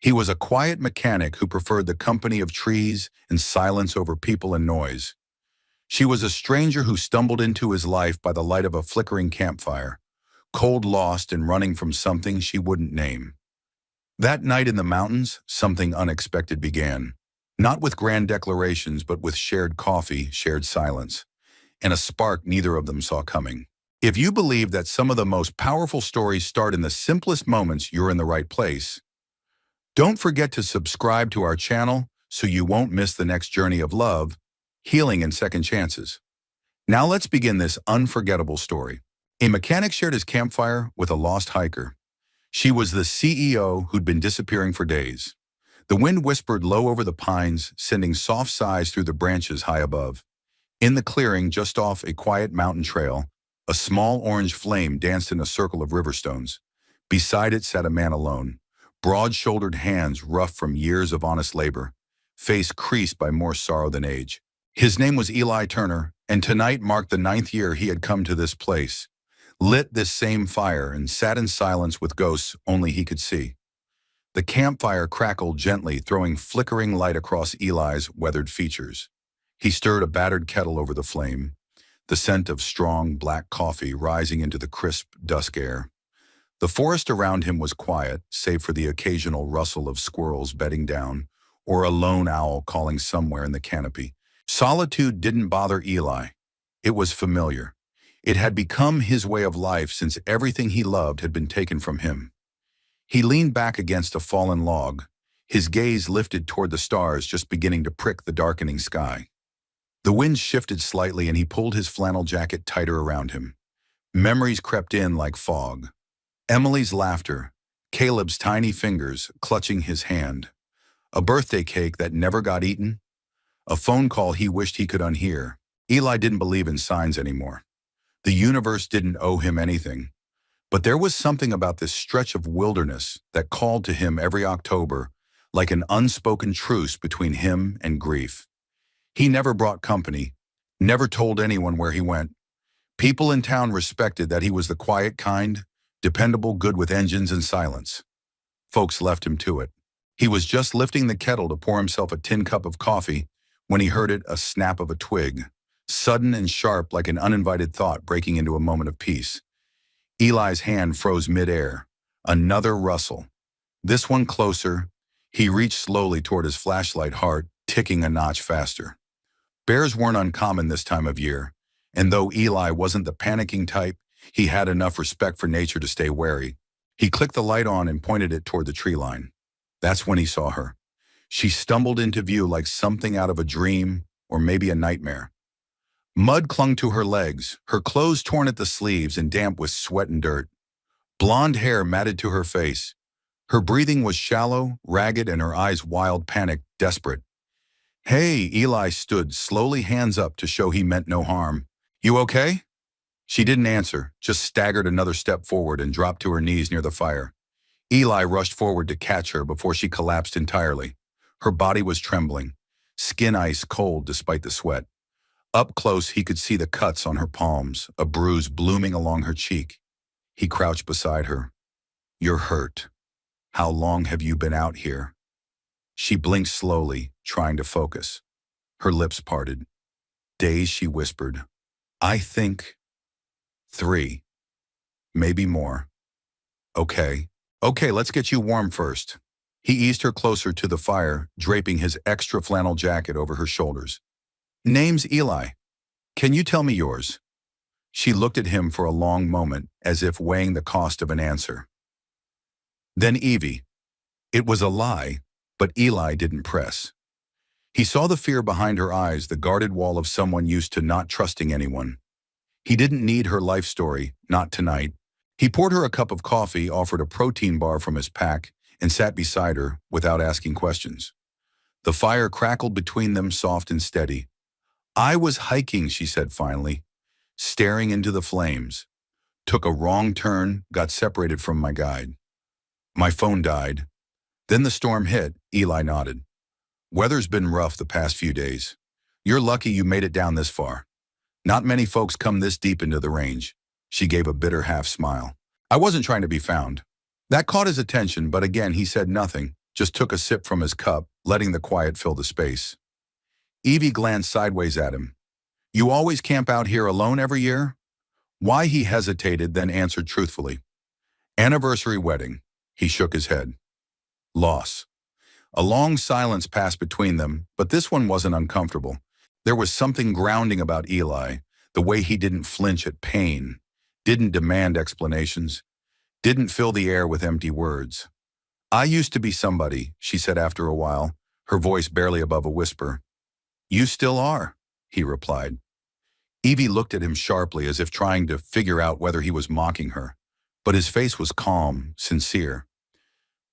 He was a quiet mechanic who preferred the company of trees and silence over people and noise. She was a stranger who stumbled into his life by the light of a flickering campfire, cold, lost, and running from something she wouldn't name. That night in the mountains, something unexpected began. Not with grand declarations, but with shared coffee, shared silence, and a spark neither of them saw coming. If you believe that some of the most powerful stories start in the simplest moments, you're in the right place. Don't forget to subscribe to our channel so you won't miss the next journey of love, healing, and second chances. Now let's begin this unforgettable story. A mechanic shared his campfire with a lost hiker. She was the CEO who'd been disappearing for days. The wind whispered low over the pines, sending soft sighs through the branches high above. In the clearing just off a quiet mountain trail, a small orange flame danced in a circle of riverstones. Beside it sat a man alone, broad-shouldered hands rough from years of honest labor, face creased by more sorrow than age. His name was Eli Turner, and tonight marked the 9th year he had come to this place, lit this same fire, and sat in silence with ghosts only he could see. The campfire crackled gently, throwing flickering light across Eli's weathered features. He stirred a battered kettle over the flame, the scent of strong black coffee rising into the crisp dusk air. The forest around him was quiet, save for the occasional rustle of squirrels bedding down, or a lone owl calling somewhere in the canopy. Solitude didn't bother Eli. It was familiar. It had become his way of life since everything he loved had been taken from him. He leaned back against a fallen log, his gaze lifted toward the stars just beginning to prick the darkening sky. The wind shifted slightly and he pulled his flannel jacket tighter around him. Memories crept in like fog. Emily's laughter, Caleb's tiny fingers clutching his hand, a birthday cake that never got eaten, a phone call he wished he could unhear. Eli didn't believe in signs anymore. The universe didn't owe him anything. But there was something about this stretch of wilderness that called to him every October, like an unspoken truce between him and grief. He never brought company, never told anyone where he went. People in town respected that he was the quiet kind, dependable, good with engines and silence. Folks left him to it. He was just lifting the kettle to pour himself a tin cup of coffee when he heard a snap of a twig, sudden and sharp like an uninvited thought breaking into a moment of peace. Eli's hand froze midair. Another rustle. This one closer. He reached slowly toward his flashlight, heart ticking a notch faster. Bears weren't uncommon this time of year, and though Eli wasn't the panicking type, he had enough respect for nature to stay wary. He clicked the light on and pointed it toward the tree line. That's when he saw her. She stumbled into view like something out of a dream or maybe a nightmare. Mud clung to her legs, her clothes torn at the sleeves and damp with sweat and dirt. Blonde hair matted to her face. Her breathing was shallow, ragged, and her eyes wild, panicked, desperate. "Hey," Eli stood, slowly hands up to show he meant no harm. "You okay?" She didn't answer, just staggered another step forward and dropped to her knees near the fire. Eli rushed forward to catch her before she collapsed entirely. Her body was trembling, skin ice cold despite the sweat. Up close, he could see the cuts on her palms, a bruise blooming along her cheek. He crouched beside her. "You're hurt. How long have you been out here?" She blinked slowly, trying to focus. Her lips parted. "Days," she whispered. "I think 3. Maybe more." Okay, let's get you warm first." He eased her closer to the fire, draping his extra flannel jacket over her shoulders. "Name's Eli. Can you tell me yours?" She looked at him for a long moment, as if weighing the cost of an answer. Then Evie. It was a lie, but Eli didn't press. He saw the fear behind her eyes, the guarded wall of someone used to not trusting anyone. He didn't need her life story, not tonight. He poured her a cup of coffee, offered a protein bar from his pack, and sat beside her without asking questions. The fire crackled between them, soft and steady. "I was hiking," she said finally, staring into the flames. "Took a wrong turn, got separated from my guide. My phone died. Then the storm hit," Eli nodded. "Weather's been rough the past few days. You're lucky you made it down this far. Not many folks come this deep into the range." She gave a bitter half smile. "I wasn't trying to be found." That caught his attention, but again he said nothing, just took a sip from his cup, letting the quiet fill the space. Evie glanced sideways at him. You always camp out here alone every year? Why? He hesitated, then answered truthfully. Anniversary wedding. He shook his head. Loss. A long silence passed between them, but this one wasn't uncomfortable. There was something grounding about Eli, the way he didn't flinch at pain, didn't demand explanations, didn't fill the air with empty words. I used to be somebody, she said after a while, her voice barely above a whisper. You still are, he replied. Evie looked at him sharply as if trying to figure out whether he was mocking her, but his face was calm, sincere.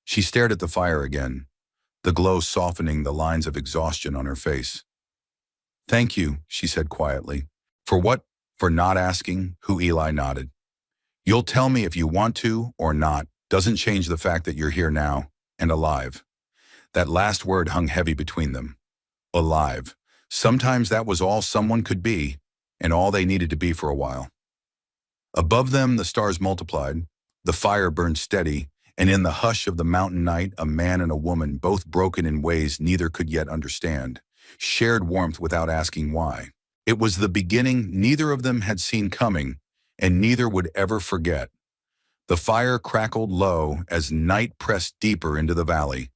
She stared at the fire again, the glow softening the lines of exhaustion on her face. Thank you, she said quietly. For what? For not asking, who Eli nodded. You'll tell me if you want to or not, doesn't change the fact that you're here now, and alive. That last word hung heavy between them. Alive. Sometimes that was all someone could be, and all they needed to be for a while. Above them, the stars multiplied. The fire burned steady, and in the hush of the mountain night, a man and a woman, both broken in ways neither could yet understand, shared warmth without asking why. It was the beginning neither of them had seen coming, and neither would ever forget. The fire crackled low as night pressed deeper into the valley.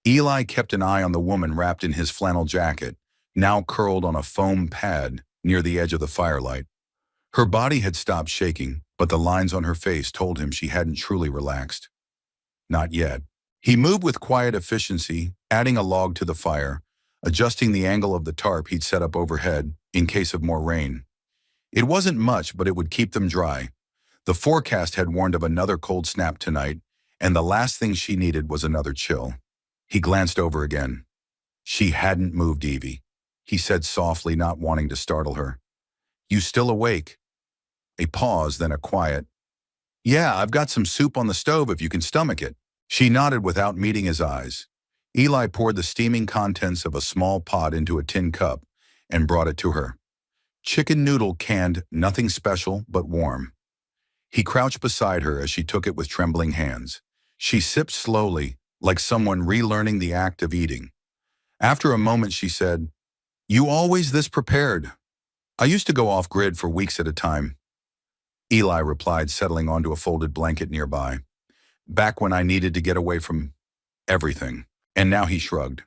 Eli kept an eye on the woman wrapped in his flannel jacket, now curled on a foam pad near the edge of the firelight. Her body had stopped shaking, but the lines on her face told him she hadn't truly relaxed. Not yet. He moved with quiet efficiency, adding a log to the fire, adjusting the angle of the tarp he'd set up overhead in case of more rain. It wasn't much, but it would keep them dry. The forecast had warned of another cold snap tonight, and the last thing she needed was another chill. He glanced over again. She hadn't moved, Evie, he said softly, not wanting to startle her. You still awake? A pause, then a quiet. Yeah, I've got some soup on the stove if you can stomach it. She nodded without meeting his eyes. Eli poured the steaming contents of a small pot into a tin cup and brought it to her. Chicken noodle canned, nothing special but warm. He crouched beside her as she took it with trembling hands. She sipped slowly, like someone relearning the act of eating. After a moment she said, You always this prepared? I used to go off-grid for weeks at a time. Eli replied, settling onto a folded blanket nearby. Back when I needed to get away from everything. And now he shrugged.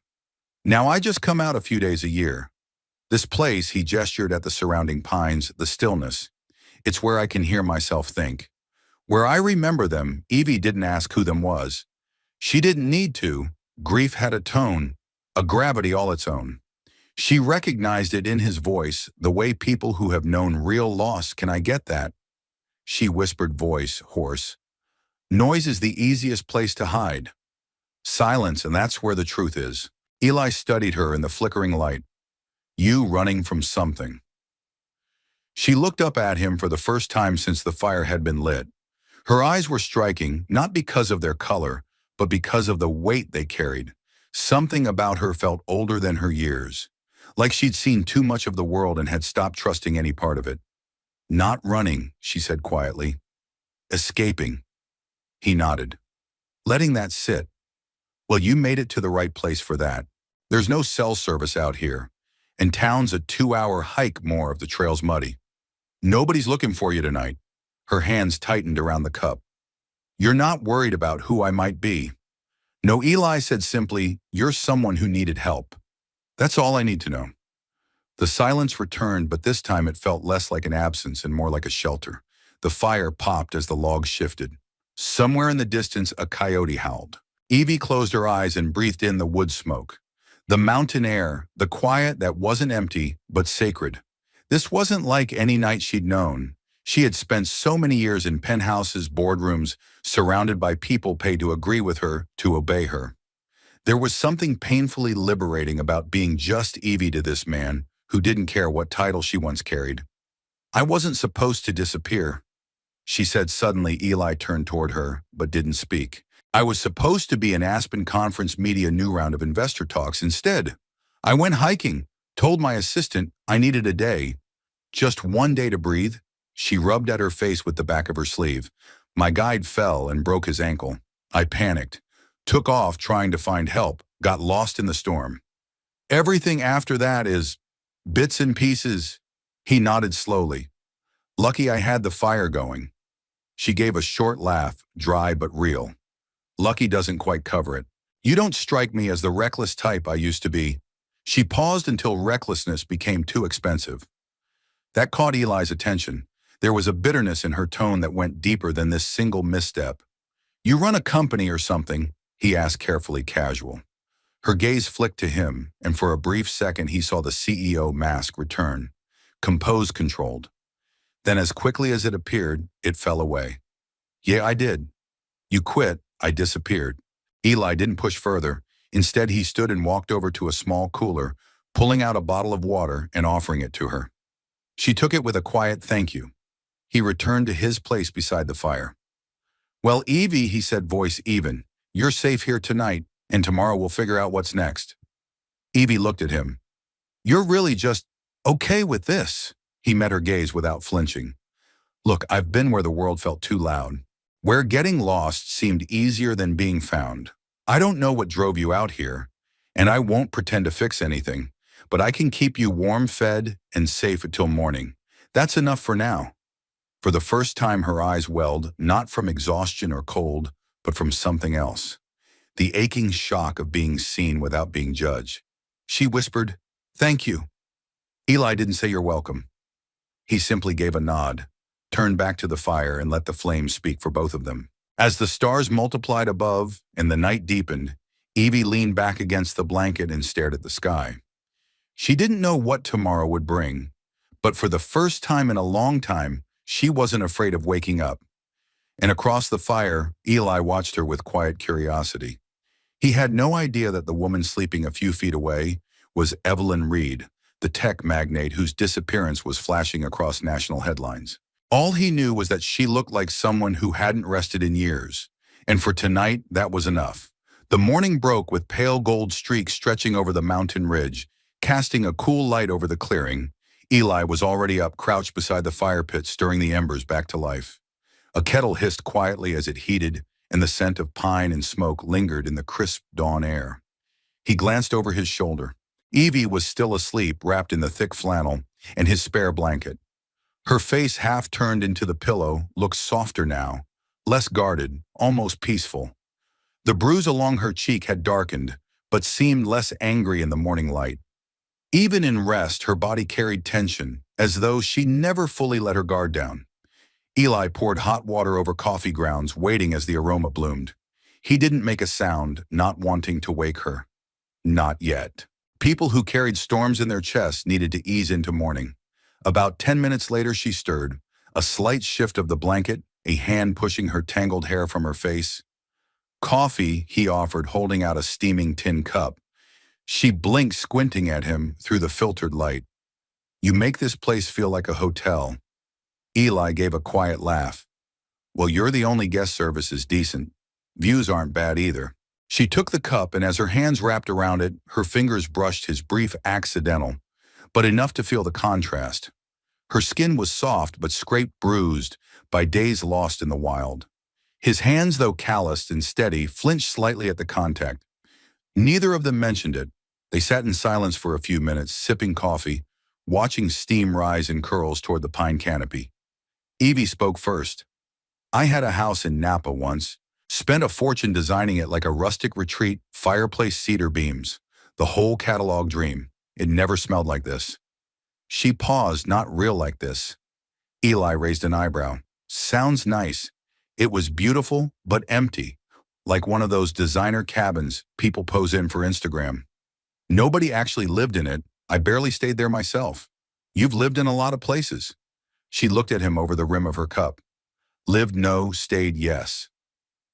Now I just come out a few days a year. This place, he gestured at the surrounding pines, the stillness. It's where I can hear myself think. Where I remember them, Evie didn't ask who them was. She didn't need to. Grief had a tone, a gravity all its own. She recognized it in his voice, the way people who have known real loss. Can I get that? She whispered, voice hoarse. Noise is the easiest place to hide. Silence, and that's where the truth is. Eli studied her in the flickering light. You running from something. She looked up at him for the first time since the fire had been lit. Her eyes were striking, not because of their color, but because of the weight they carried. Something about her felt older than her years, like she'd seen too much of the world and had stopped trusting any part of it. Not running, she said quietly. Escaping. He nodded. Letting that sit. Well, you made it to the right place for that. There's no cell service out here, and town's a 2-hour hike more if the trail's muddy. Nobody's looking for you tonight. Her hands tightened around the cup. You're not worried about who I might be. No, Eli said simply, you're someone who needed help. That's all I need to know. The silence returned, but this time it felt less like an absence and more like a shelter. The fire popped as the logs shifted. Somewhere in the distance, a coyote howled. Evie closed her eyes and breathed in the wood smoke. The mountain air, the quiet that wasn't empty, but sacred. This wasn't like any night she'd known. She had spent so many years in penthouses, boardrooms, surrounded by people paid to agree with her, to obey her. There was something painfully liberating about being just Evie to this man who didn't care what title she once carried. I wasn't supposed to disappear, she said suddenly. Eli turned toward her, but didn't speak. I was supposed to be in Aspen Conference Media new round of investor talks. Instead, I went hiking, told my assistant I needed a day. Just one day to breathe. She rubbed at her face with the back of her sleeve. My guide fell and broke his ankle. I panicked. Took off trying to find help, got lost in the storm. Everything after that is bits and pieces. He nodded slowly. Lucky I had the fire going. She gave a short laugh, dry but real. Lucky doesn't quite cover it. You don't strike me as the reckless type I used to be. She paused until recklessness became too expensive. That caught Eli's attention. There was a bitterness in her tone that went deeper than this single misstep. You run a company or something? He asked carefully casual. Her gaze flicked to him, and for a brief second he saw the CEO mask return, composed, controlled. Then as quickly as it appeared, it fell away. Yeah, I did. You quit, I disappeared. Eli didn't push further. Instead, he stood and walked over to a small cooler, pulling out a bottle of water and offering it to her. She took it with a quiet thank you. He returned to his place beside the fire. Well, Evie, he said, voice even, you're safe here tonight, and tomorrow we'll figure out what's next. Evie looked at him. You're really just okay with this? He met her gaze without flinching. Look, I've been where the world felt too loud, where getting lost seemed easier than being found. I don't know what drove you out here, and I won't pretend to fix anything, but I can keep you warm, fed, and safe until morning. That's enough for now. For the first time, her eyes welled, not from exhaustion or cold, but from something else. The aching shock of being seen without being judged. She whispered, thank you. Eli didn't say you're welcome. He simply gave a nod, turned back to the fire, and let the flames speak for both of them. As the stars multiplied above and the night deepened, Evie leaned back against the blanket and stared at the sky. She didn't know what tomorrow would bring, but for the first time in a long time, she wasn't afraid of waking up. And across the fire, Eli watched her with quiet curiosity. He had no idea that the woman sleeping a few feet away was Evelyn Reed, the tech magnate whose disappearance was flashing across national headlines. All he knew was that she looked like someone who hadn't rested in years, and for tonight, that was enough. The morning broke with pale gold streaks stretching over the mountain ridge, casting a cool light over the clearing. Eli was already up, crouched beside the fire pit, stirring the embers back to life. A kettle hissed quietly as it heated, and the scent of pine and smoke lingered in the crisp dawn air. He glanced over his shoulder. Evie was still asleep, wrapped in the thick flannel and his spare blanket. Her face, half turned into the pillow, looked softer now, less guarded, almost peaceful. The bruise along her cheek had darkened, but seemed less angry in the morning light. Even in rest, her body carried tension, as though she never fully let her guard down. Eli poured hot water over coffee grounds, waiting as the aroma bloomed. He didn't make a sound, not wanting to wake her. Not yet. People who carried storms in their chests needed to ease into morning. About 10 minutes later, she stirred. A slight shift of the blanket, a hand pushing her tangled hair from her face. Coffee, he offered, holding out a steaming tin cup. She blinked, squinting at him through the filtered light. You make this place feel like a hotel. Eli gave a quiet laugh. Well, you're the only guest service is decent. Views aren't bad either. She took the cup, and as her hands wrapped around it, her fingers brushed his brief accidental, but enough to feel the contrast. Her skin was soft but scraped, bruised by days lost in the wild. His hands, though calloused and steady, flinched slightly at the contact. Neither of them mentioned it. They sat in silence for a few minutes, sipping coffee, watching steam rise in curls toward the pine canopy. Evie spoke first. I had a house in Napa once. Spent a fortune designing it like a rustic retreat, fireplace, cedar beams. The whole catalog dream. It never smelled like this. She paused, not real like this. Eli raised an eyebrow. Sounds nice. It was beautiful, but empty. Like one of those designer cabins people pose in for Instagram. Nobody actually lived in it. I barely stayed there myself. You've lived in a lot of places. She looked at him over the rim of her cup. Lived no, stayed yes.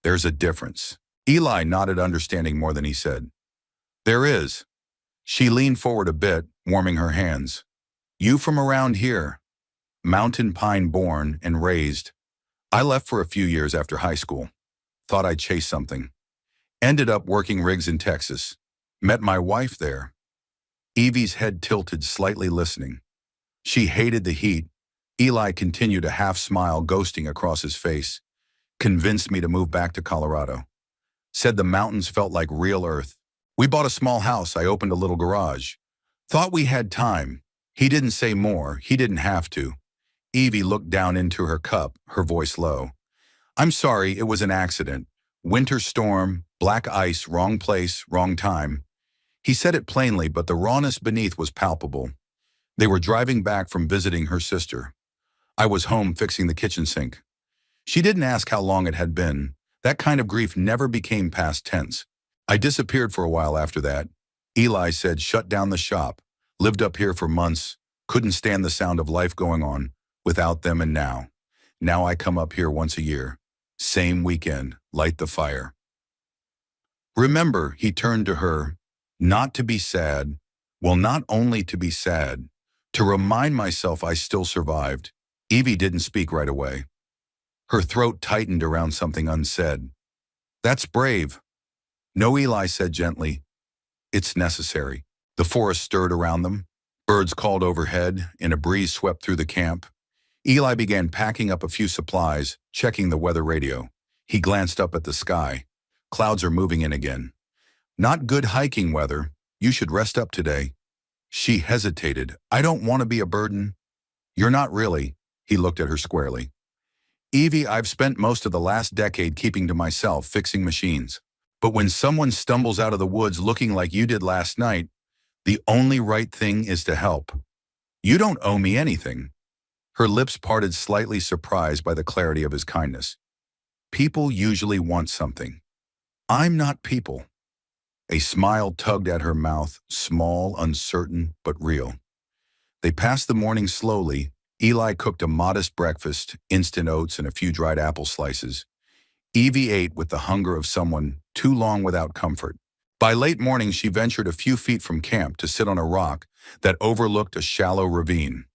There's a difference. Eli nodded, understanding more than he said. There is. She leaned forward a bit, warming her hands. You from around here. Mountain pine born and raised. I left for a few years after high school. Thought I'd chase something. Ended up working rigs in Texas. Met my wife there. Evie's head tilted, slightly listening. She hated the heat. Eli continued, a half smile ghosting across his face. Convinced me to move back to Colorado. Said the mountains felt like real earth. We bought a small house. I opened a little garage. Thought we had time. He didn't say more. He didn't have to. Evie looked down into her cup, her voice low. I'm sorry, it was an accident. Winter storm, black ice, wrong place, wrong time. He said it plainly, but the rawness beneath was palpable. They were driving back from visiting her sister. I was home fixing the kitchen sink. She didn't ask how long it had been. That kind of grief never became past tense. I disappeared for a while after that. Eli said shut down the shop. Lived up here for months. Couldn't stand the sound of life going on without them, and now I come up here once a year. Same weekend, light the fire. Remember, he turned to her, not to be sad. Well, not only to be sad, to remind myself I still survived. Evie didn't speak right away. Her throat tightened around something unsaid. That's brave. No, Eli said gently. It's necessary. The forest stirred around them. Birds called overhead, and a breeze swept through the camp. Eli began packing up a few supplies, checking the weather radio. He glanced up at the sky. Clouds are moving in again. Not good hiking weather. You should rest up today. She hesitated. I don't want to be a burden. You're not really. He looked at her squarely. Evie, I've spent most of the last decade keeping to myself, fixing machines. But when someone stumbles out of the woods looking like you did last night, the only right thing is to help. You don't owe me anything. Her lips parted, slightly surprised by the clarity of his kindness. People usually want something. I'm not people. A smile tugged at her mouth, small, uncertain, but real. They passed the morning slowly. Eli cooked a modest breakfast, instant oats and a few dried apple slices. Evie ate with the hunger of someone too long without comfort. By late morning, she ventured a few feet from camp to sit on a rock that overlooked a shallow ravine.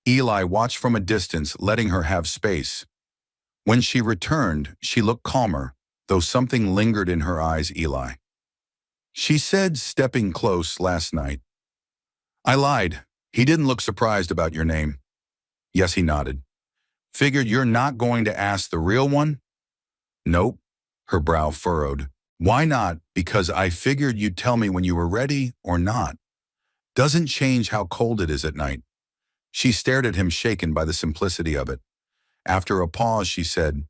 Eli watched from a distance, letting her have space. When she returned, she looked calmer, though something lingered in her eyes. Eli. She said, stepping close last night. I lied. He didn't look surprised about your name. Yes, he nodded. Figured you're not going to ask the real one? Nope. Her brow furrowed. Why not? Because I figured you'd tell me when you were ready or not. Doesn't change how cold it is at night. She stared at him, shaken by the simplicity of it. After a pause, she said,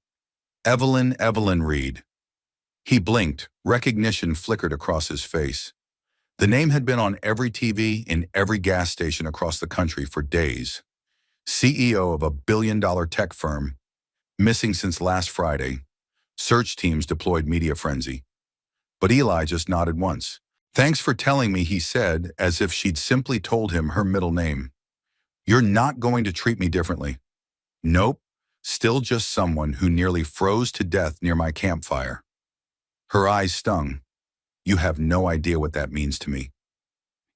Evelyn Reed. He blinked. Recognition flickered across his face. The name had been on every TV in every gas station across the country for days. CEO of a billion-dollar tech firm. Missing since last Friday. Search teams deployed media frenzy. But Eli just nodded once. Thanks for telling me, he said, as if she'd simply told him her middle name. You're not going to treat me differently. Nope. Still just someone who nearly froze to death near my campfire. Her eyes stung. You have no idea what that means to me.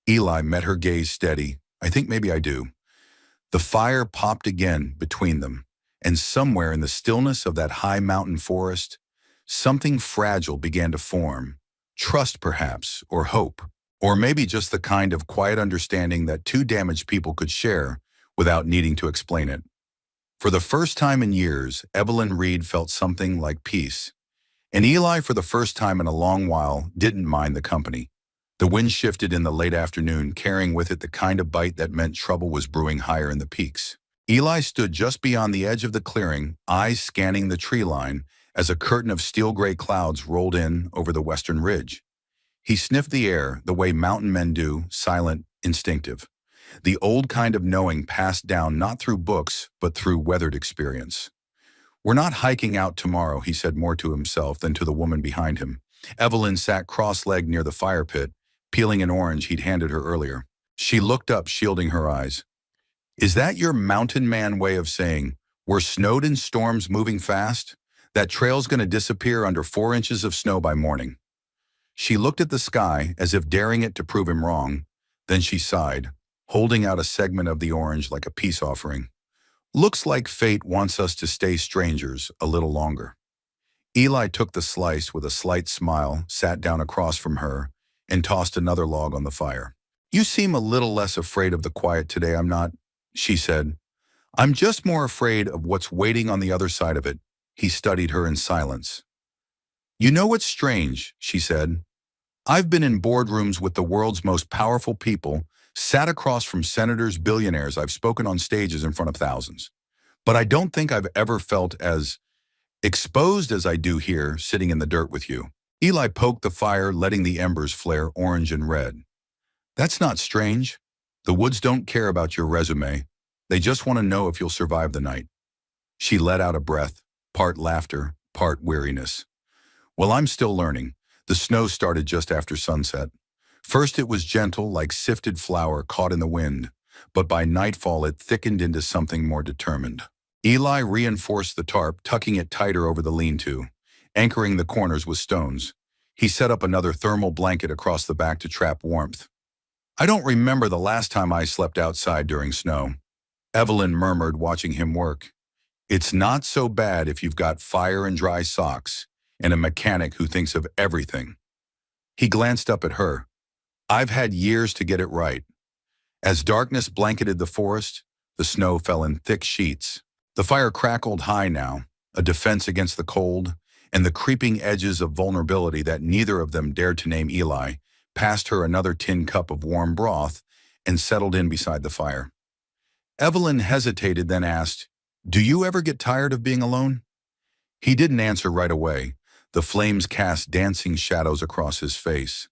Eli met her gaze steady. I think maybe I do. The fire popped again between them, and somewhere in the stillness of that high mountain forest, something fragile began to form. Trust, perhaps, or hope, or maybe just the kind of quiet understanding that two damaged people could share without needing to explain it. For the first time in years, Evelyn Reed felt something like peace. And Eli, for the first time in a long while, didn't mind the company. The wind shifted in the late afternoon, carrying with it the kind of bite that meant trouble was brewing higher in the peaks. Eli stood just beyond the edge of the clearing, eyes scanning the tree line as a curtain of steel-gray clouds rolled in over the western ridge. He sniffed the air the way mountain men do, silent, instinctive. The old kind of knowing passed down not through books, but through weathered experience. We're not hiking out tomorrow, he said more to himself than to the woman behind him. Evelyn sat cross-legged near the fire pit, peeling an orange he'd handed her earlier. She looked up, shielding her eyes. Is that your mountain man way of saying, we're snowed in storms moving fast? That trail's going to disappear under 4 inches of snow by morning. She looked at the sky as if daring it to prove him wrong. Then she sighed, holding out a segment of the orange like a peace offering. Looks like fate wants us to stay strangers a little longer. Eli took the slice with a slight smile, sat down across from her, and tossed another log on the fire. You seem a little less afraid of the quiet today. I'm not, she said. I'm just more afraid of what's waiting on the other side of it. He studied her in silence. You know what's strange, she said. I've been in boardrooms with the world's most powerful people, sat across from senators, billionaires. I've spoken on stages in front of thousands. But I don't think I've ever felt as exposed as I do here, sitting in the dirt with you. Eli poked the fire, letting the embers flare orange and red. That's not strange. The woods don't care about your resume. They just want to know if you'll survive the night. She let out a breath, part laughter, part weariness. Well, I'm still learning. The snow started just after sunset. First it was gentle, like sifted flour caught in the wind, but by nightfall it thickened into something more determined. Eli reinforced the tarp, tucking it tighter over the lean-to, anchoring the corners with stones. He set up another thermal blanket across the back to trap warmth. I don't remember the last time I slept outside during snow, Evelyn murmured, watching him work. It's not so bad if you've got fire and dry socks and a mechanic who thinks of everything. He glanced up at her. I've had years to get it right. As darkness blanketed the forest, the snow fell in thick sheets. The fire crackled high now, a defense against the cold, and the creeping edges of vulnerability that neither of them dared to name. Eli passed her another tin cup of warm broth and settled in beside the fire. Evelyn hesitated, then asked, "Do you ever get tired of being alone?" He didn't answer right away. The flames cast dancing shadows across his face.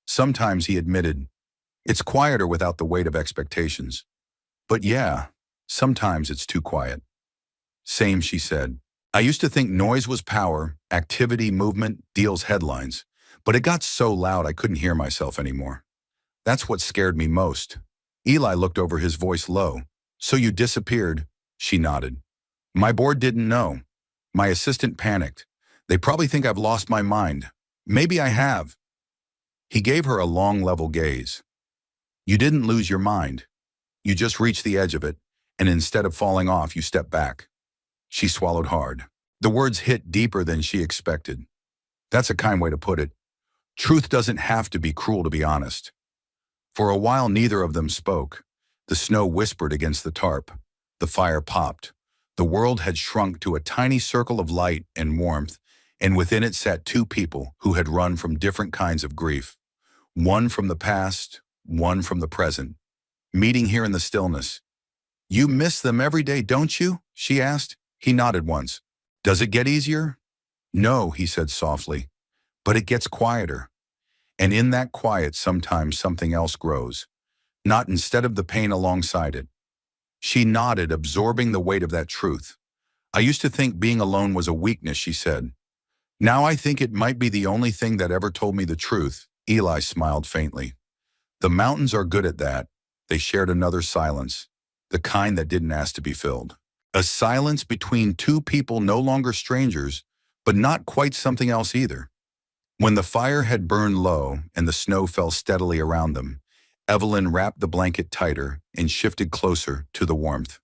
Sometimes, he admitted, it's quieter without the weight of expectations. But yeah, sometimes it's too quiet. Same, she said. I used to think noise was power, activity, movement, deals headlines. But it got so loud I couldn't hear myself anymore. That's what scared me most. Eli looked over, his voice low. So you disappeared? She nodded. My board didn't know. My assistant panicked. They probably think I've lost my mind. Maybe I have. He gave her a long, level gaze. You didn't lose your mind. You just reached the edge of it, and instead of falling off, you stepped back. She swallowed hard. The words hit deeper than she expected. That's a kind way to put it. Truth doesn't have to be cruel to be honest. For a while, neither of them spoke. The snow whispered against the tarp. The fire popped. The world had shrunk to a tiny circle of light and warmth, and within it sat two people who had run from different kinds of grief. One from the past, one from the present, meeting here in the stillness. You miss them every day, don't you? She asked. He nodded once. Does it get easier? No, he said softly, but it gets quieter. And in that quiet, sometimes something else grows, not instead of the pain alongside it. She nodded, absorbing the weight of that truth. I used to think being alone was a weakness, she said. Now I think it might be the only thing that ever told me the truth. Eli smiled faintly. The mountains are good at that. They shared another silence, the kind that didn't ask to be filled. A silence between two people no longer strangers, but not quite something else either. When the fire had burned low and the snow fell steadily around them, Evelyn wrapped the blanket tighter and shifted closer to the warmth.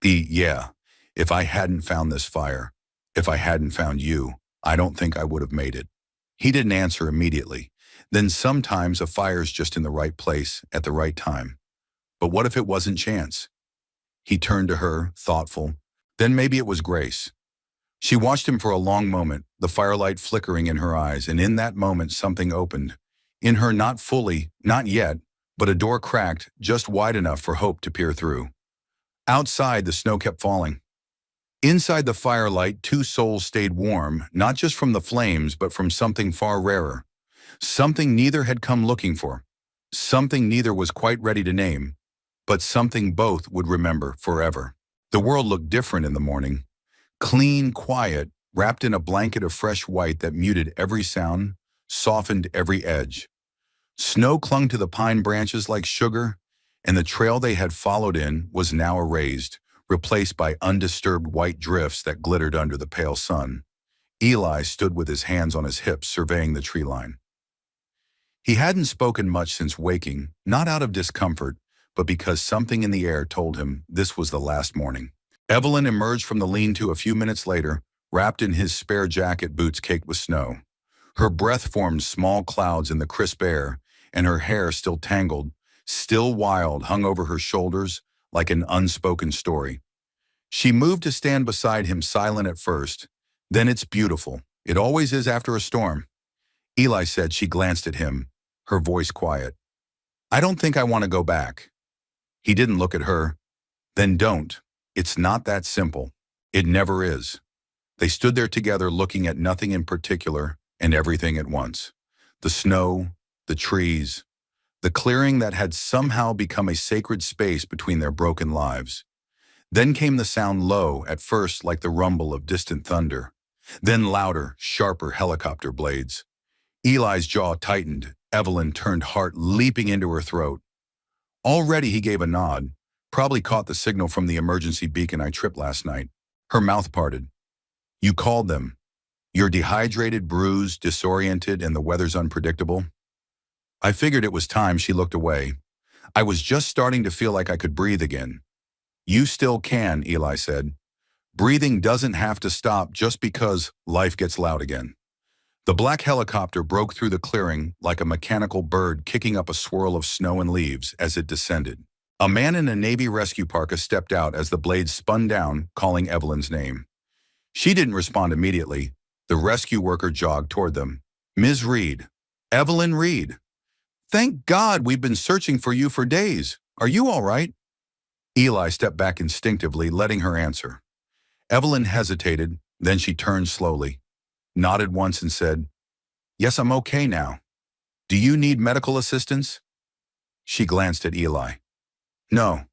Yeah, if I hadn't found this fire, if I hadn't found you, I don't think I would have made it. He didn't answer immediately. Then sometimes a fire's just in the right place at the right time. But what if it wasn't chance? He turned to her, thoughtful. Then maybe it was grace. She watched him for a long moment, the firelight flickering in her eyes, and in that moment something opened. In her, not fully, not yet, but a door cracked just wide enough for hope to peer through. Outside, the snow kept falling. Inside the firelight, two souls stayed warm, not just from the flames, but from something far rarer. Something neither had come looking for. Something neither was quite ready to name, but something both would remember forever. The world looked different in the morning. Clean, quiet, wrapped in a blanket of fresh white that muted every sound, softened every edge. Snow clung to the pine branches like sugar, and the trail they had followed in was now erased, replaced by undisturbed white drifts that glittered under the pale sun. Eli stood with his hands on his hips, surveying the tree line. He hadn't spoken much since waking, not out of discomfort, but because something in the air told him this was the last morning. Evelyn emerged from the lean-to a few minutes later, wrapped in his spare jacket, boots caked with snow. Her breath formed small clouds in the crisp air, and her hair, still tangled, still wild, hung over her shoulders like an unspoken story. She moved to stand beside him, silent at first. Then, it's beautiful, It always is after a storm. Eli said. She glanced at him, her voice quiet. I don't think I want to go back. He didn't look at her. Then don't. It's not that simple. It never is. They stood there together looking at nothing in particular and everything at once. The snow, the trees, the clearing that had somehow become a sacred space between their broken lives. Then came the sound, low at first like the rumble of distant thunder, then louder, sharper helicopter blades. Eli's jaw tightened. Evelyn turned, heart leaping into her throat. Already he gave a nod, probably caught the signal from the emergency beacon I tripped last night. Her mouth parted. You called them. You're dehydrated, bruised, disoriented, and the weather's unpredictable. I figured it was time. She looked away. I was just starting to feel like I could breathe again. You still can, Eli said. Breathing doesn't have to stop just because life gets loud again. The black helicopter broke through the clearing like a mechanical bird kicking up a swirl of snow and leaves as it descended. A man in a Navy rescue parka stepped out as the blades spun down, calling Evelyn's name. She didn't respond immediately. The rescue worker jogged toward them. Ms. Reed. Evelyn Reed. Thank God, we've been searching for you for days. Are you all right? Eli stepped back instinctively, letting her answer. Evelyn hesitated, then she turned slowly, nodded once and said, Yes, I'm okay now. Do you need medical assistance? She glanced at Eli. No.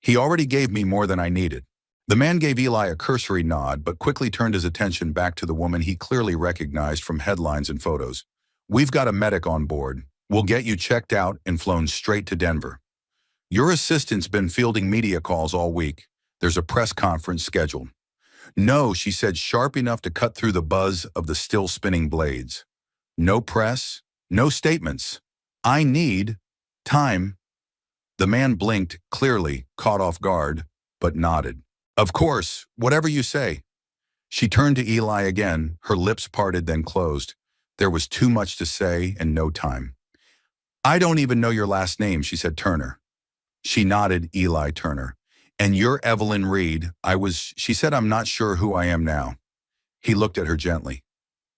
He already gave me more than I needed. The man gave Eli a cursory nod, but quickly turned his attention back to the woman he clearly recognized from headlines and photos. We've got a medic on board. We'll get you checked out and flown straight to Denver. Your assistant's been fielding media calls all week. There's a press conference scheduled. No, she said, sharp enough to cut through the buzz of the still spinning blades. No press, no statements. I need time. The man blinked, clearly caught off guard, but nodded. Of course, whatever you say. She turned to Eli again, her lips parted then closed. There was too much to say and no time. I don't even know your last name, she said. Turner. She nodded. Eli Turner. And you're Evelyn Reed. She said, I'm not sure who I am now. He looked at her gently.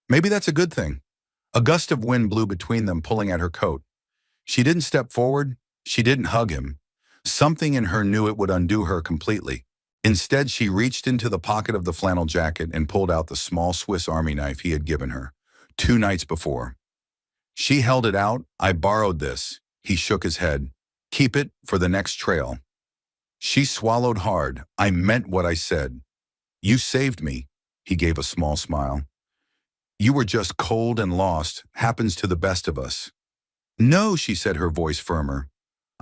Maybe that's a good thing. A gust of wind blew between them, pulling at her coat. She didn't step forward. She didn't hug him. Something in her knew it would undo her completely. Instead, she reached into the pocket of the flannel jacket and pulled out the small Swiss Army knife he had given her 2 nights before. She held it out. I borrowed this. He shook his head. Keep it for the next trail. She swallowed hard. I meant what I said. You saved me. He gave a small smile. You were just cold and lost. Happens to the best of us. No, she said, her voice firmer.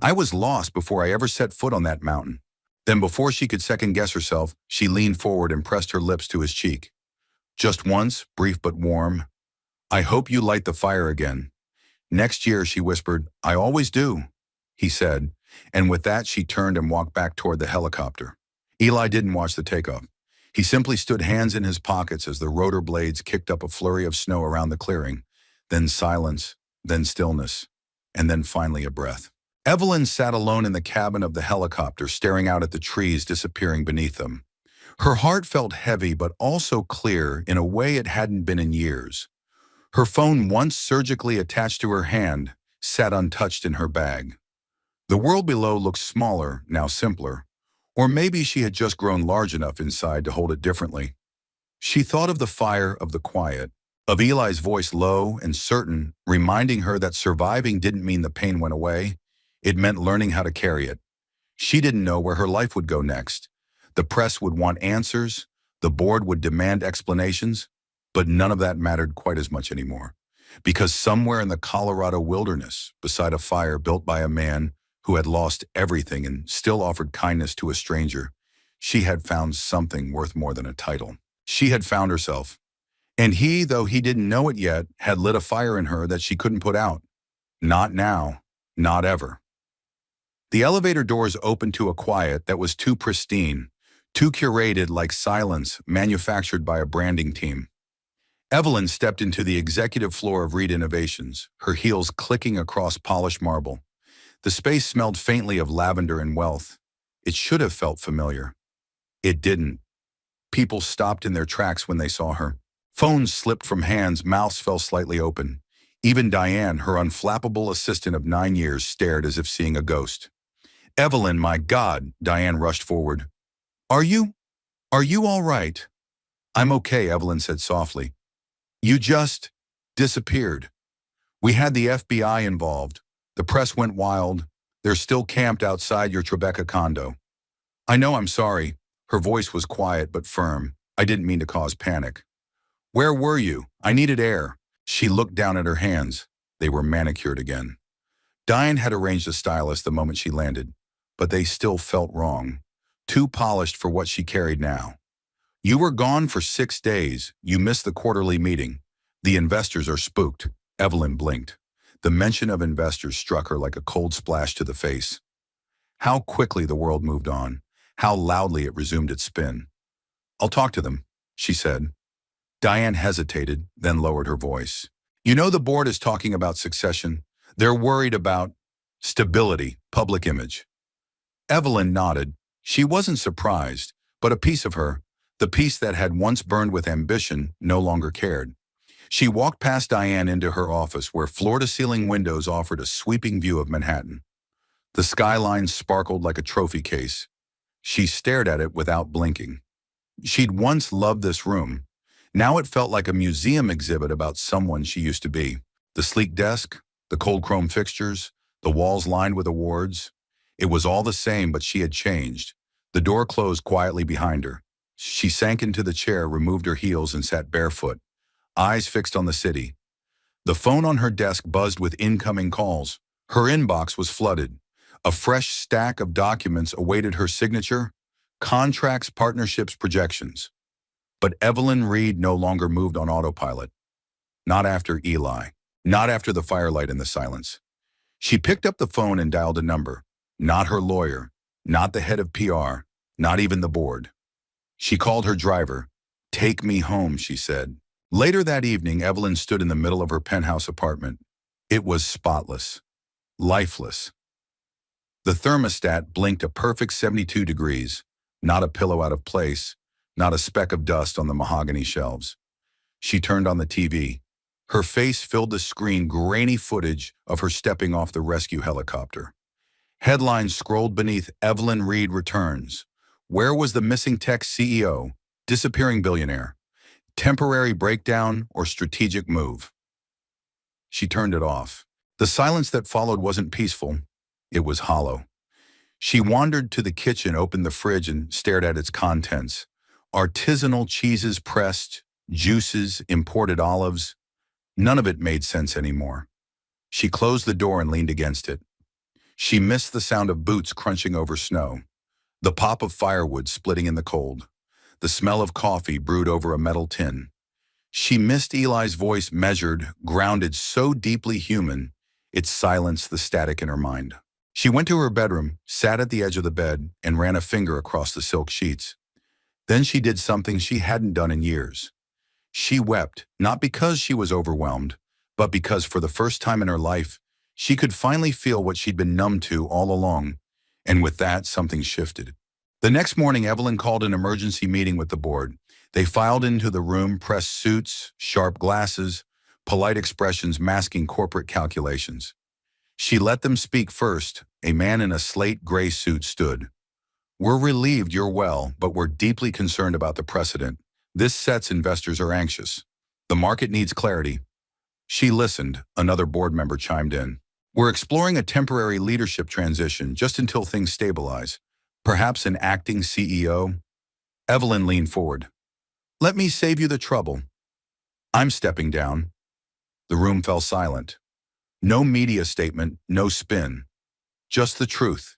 I was lost before I ever set foot on that mountain. Then before she could second-guess herself, she leaned forward and pressed her lips to his cheek. Just once, brief but warm. I hope you light the fire again. Next year, she whispered. I always do, he said, and with that she turned and walked back toward the helicopter. Eli didn't watch the takeoff. He simply stood, hands in his pockets, as the rotor blades kicked up a flurry of snow around the clearing, then silence, then stillness, and then finally a breath. Evelyn sat alone in the cabin of the helicopter, staring out at the trees disappearing beneath them. Her heart felt heavy but also clear in a way it hadn't been in years. Her phone, once surgically attached to her hand, sat untouched in her bag. The world below looked smaller, now simpler, or maybe she had just grown large enough inside to hold it differently. She thought of the fire, of the quiet, of Eli's voice, low and certain, reminding her that surviving didn't mean the pain went away. It meant learning how to carry it. She didn't know where her life would go next. The press would want answers, the board would demand explanations, but none of that mattered quite as much anymore. Because somewhere in the Colorado wilderness, beside a fire built by a man who had lost everything and still offered kindness to a stranger, she had found something worth more than a title. She had found herself. And he, though he didn't know it yet, had lit a fire in her that she couldn't put out. Not now, not ever. The elevator doors opened to a quiet that was too pristine, too curated, like silence manufactured by a branding team. Evelyn stepped into the executive floor of Reed Innovations, her heels clicking across polished marble. The space smelled faintly of lavender and wealth. It should have felt familiar. It didn't. People stopped in their tracks when they saw her. Phones slipped from hands, mouths fell slightly open. Even Diane, her unflappable assistant of 9 years, stared as if seeing a ghost. Evelyn, my God, Diane rushed forward. Are you all right? I'm okay, Evelyn said softly. You just disappeared. We had the FBI involved. The press went wild. They're still camped outside your Tribeca condo. I know, I'm sorry. Her voice was quiet but firm. I didn't mean to cause panic. Where were you? I needed air. She looked down at her hands. They were manicured again. Diane had arranged a stylist the moment she landed, but they still felt wrong. Too polished for what she carried now. You were gone for 6 days. You missed the quarterly meeting. The investors are spooked. Evelyn blinked. The mention of investors struck her like a cold splash to the face. How quickly the world moved on. How loudly it resumed its spin. I'll talk to them, she said. Diane hesitated, then lowered her voice. You know the board is talking about succession. They're worried about stability, public image. Evelyn nodded. She wasn't surprised, but a piece of her, the piece that had once burned with ambition, no longer cared. She walked past Diane into her office where floor-to-ceiling windows offered a sweeping view of Manhattan. The skyline sparkled like a trophy case. She stared at it without blinking. She'd once loved this room. Now it felt like a museum exhibit about someone she used to be. The sleek desk, the cold chrome fixtures, the walls lined with awards. It was all the same, but she had changed. The door closed quietly behind her. She sank into the chair, removed her heels, and sat barefoot, eyes fixed on the city. The phone on her desk buzzed with incoming calls. Her inbox was flooded. A fresh stack of documents awaited her signature, contracts, partnerships, projections. But Evelyn Reed no longer moved on autopilot. Not after Eli. Not after the firelight and the silence. She picked up the phone and dialed a number. Not her lawyer. Not the head of PR. Not even the board. She called her driver. Take me home, she said. Later that evening, Evelyn stood in the middle of her penthouse apartment. It was spotless. Lifeless. The thermostat blinked a perfect 72 degrees. Not a pillow out of place. Not a speck of dust on the mahogany shelves. She turned on the TV. Her face filled the screen, grainy footage of her stepping off the rescue helicopter. Headlines scrolled beneath. Evelyn Reed returns. Where was the missing tech CEO? Disappearing billionaire? Temporary breakdown or strategic move? She turned it off. The silence that followed wasn't peaceful. It was hollow. She wandered to the kitchen, opened the fridge, and stared at its contents. Artisanal cheeses pressed, juices, imported olives. None of it made sense anymore. She closed the door and leaned against it. She missed the sound of boots crunching over snow, the pop of firewood splitting in the cold, the smell of coffee brewed over a metal tin. She missed Eli's voice, measured, grounded, so deeply human, it silenced the static in her mind. She went to her bedroom, sat at the edge of the bed, and ran a finger across the silk sheets. Then she did something she hadn't done in years. She wept, not because she was overwhelmed, but because for the first time in her life, she could finally feel what she'd been numb to all along, and with that, something shifted. The next morning, Evelyn called an emergency meeting with the board. They filed into the room, pressed suits, sharp glasses, polite expressions masking corporate calculations. She let them speak first. A man in a slate gray suit stood. We're relieved you're well, but we're deeply concerned about the precedent. This sets investors are anxious. The market needs clarity. She listened. Another board member chimed in. We're exploring a temporary leadership transition just until things stabilize. Perhaps an acting CEO? Evelyn leaned forward. Let me save you the trouble. I'm stepping down. The room fell silent. No media statement, no spin. Just the truth.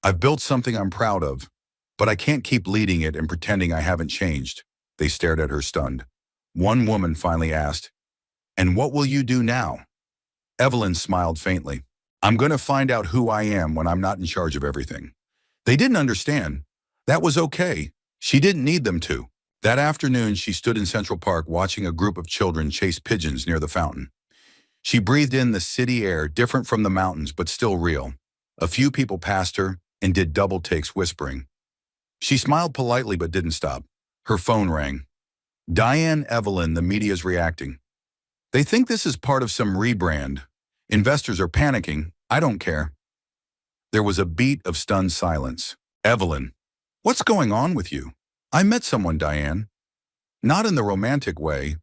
I've built something I'm proud of, but I can't keep leading it and pretending I haven't changed. They stared at her stunned. One woman finally asked, And what will you do now? Evelyn smiled faintly. I'm going to find out who I am when I'm not in charge of everything. They didn't understand. That was okay. She didn't need them to. That afternoon, she stood in Central Park watching a group of children chase pigeons near the fountain. She breathed in the city air, different from the mountains, but still real. A few people passed her and did double takes whispering. She smiled politely but didn't stop. Her phone rang. Diane, Evelyn, the media's reacting. They think this is part of some rebrand. Investors are panicking. I don't care. There was a beat of stunned silence. Evelyn, what's going on with you? I met someone, Diane. Not in the romantic way.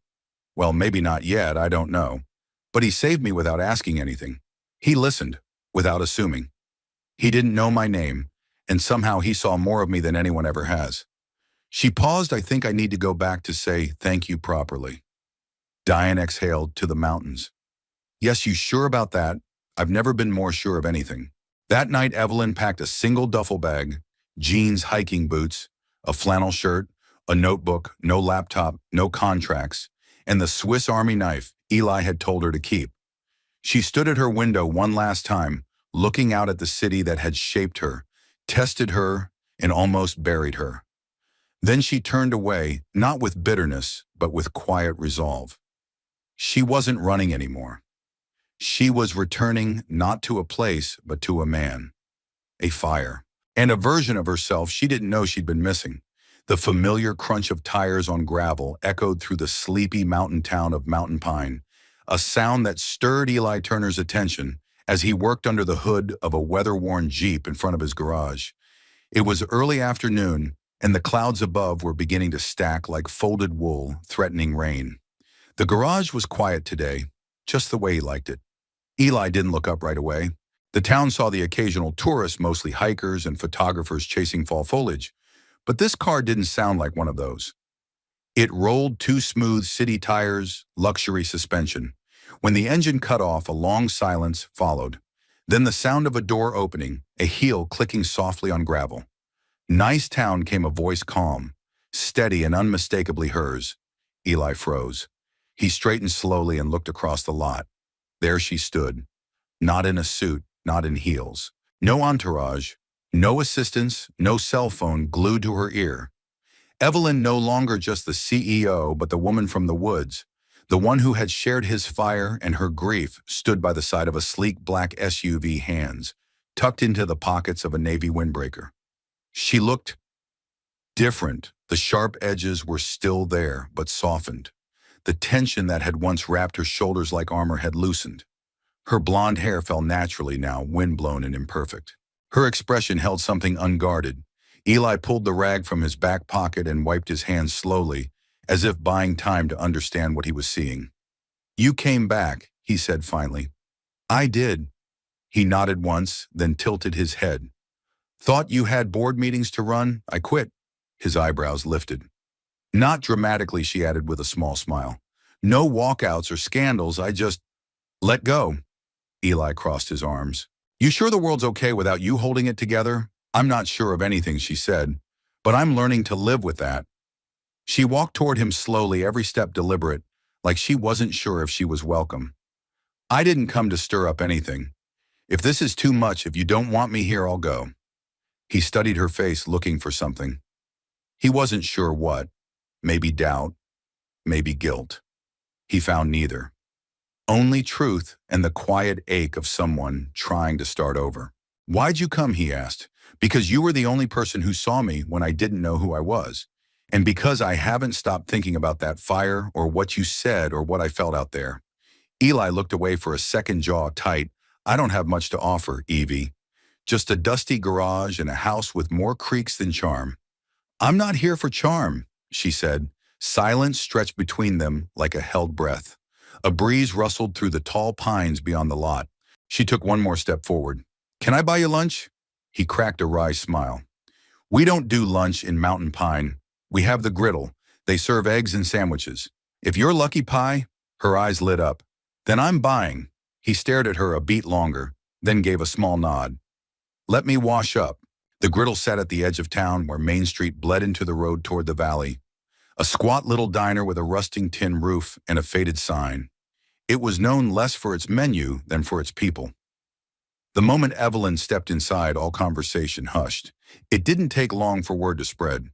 Well, maybe not yet, I don't know. But he saved me without asking anything. He listened, without assuming. He didn't know my name, and somehow he saw more of me than anyone ever has. She paused. I think I need to go back to say thank you properly. Diane exhaled to the mountains. Yes, you sure about that? I've never been more sure of anything. That night, Evelyn packed a single duffel bag, jeans, hiking boots, a flannel shirt, a notebook, no laptop, no contracts, and the Swiss Army knife Eli had told her to keep. She stood at her window one last time, looking out at the city that had shaped her, tested her, and almost buried her. Then she turned away, not with bitterness, but with quiet resolve. She wasn't running anymore. She was returning not to a place, but to a man, a fire, and a version of herself she didn't know she'd been missing. The familiar crunch of tires on gravel echoed through the sleepy mountain town of Mountain Pine, a sound that stirred Eli Turner's attention as he worked under the hood of a weather-worn Jeep in front of his garage. It was early afternoon, and the clouds above were beginning to stack like folded wool, threatening rain. The garage was quiet today, just the way he liked it. Eli didn't look up right away. The town saw the occasional tourist, mostly hikers and photographers chasing fall foliage. But this car didn't sound like one of those. It rolled two smooth city tires, luxury suspension. When the engine cut off, a long silence followed. Then the sound of a door opening, a heel clicking softly on gravel. Nice town, came a voice, calm, steady and unmistakably hers. Eli froze. He straightened slowly and looked across the lot. There she stood, not in a suit, not in heels. No entourage, no assistance, no cell phone glued to her ear. Evelyn, no longer just the CEO, but the woman from the woods, the one who had shared his fire and her grief, stood by the side of a sleek black SUV, hands tucked into the pockets of a navy windbreaker. She looked different. The sharp edges were still there, but softened. The tension that had once wrapped her shoulders like armor had loosened. Her blonde hair fell naturally now, windblown and imperfect. Her expression held something unguarded. Eli pulled the rag from his back pocket and wiped his hands slowly, as if buying time to understand what he was seeing. "You came back," he said finally. "I did." He nodded once, then tilted his head. "Thought you had board meetings to run? I quit." His eyebrows lifted. "Not dramatically," she added with a small smile. "No walkouts or scandals, I just let go." Eli crossed his arms. "You sure the world's okay without you holding it together?" "I'm not sure of anything," she said, "but I'm learning to live with that." She walked toward him slowly, every step deliberate, like she wasn't sure if she was welcome. "I didn't come to stir up anything. If this is too much, if you don't want me here, I'll go." He studied her face, looking for something. He wasn't sure what. Maybe doubt, maybe guilt. He found neither. Only truth and the quiet ache of someone trying to start over. "Why'd you come?" he asked. "Because you were the only person who saw me when I didn't know who I was. And because I haven't stopped thinking about that fire or what you said or what I felt out there." Eli looked away for a second, jaw tight. "I don't have much to offer, Evie. Just a dusty garage and a house with more creaks than charm." "I'm not here for charm," she said. Silence stretched between them like a held breath. A breeze rustled through the tall pines beyond the lot. She took one more step forward. "Can I buy you lunch?" He cracked a wry smile. "We don't do lunch in Mountain Pine. We have the griddle. They serve eggs and sandwiches. If you're lucky pie," her eyes lit up, "then I'm buying." He stared at her a beat longer, then gave a small nod. "Let me wash up." The griddle sat at the edge of town where Main Street bled into the road toward the valley. A squat little diner with a rusting tin roof and a faded sign. It was known less for its menu than for its people. The moment Evelyn stepped inside, all conversation hushed. It didn't take long for word to spread.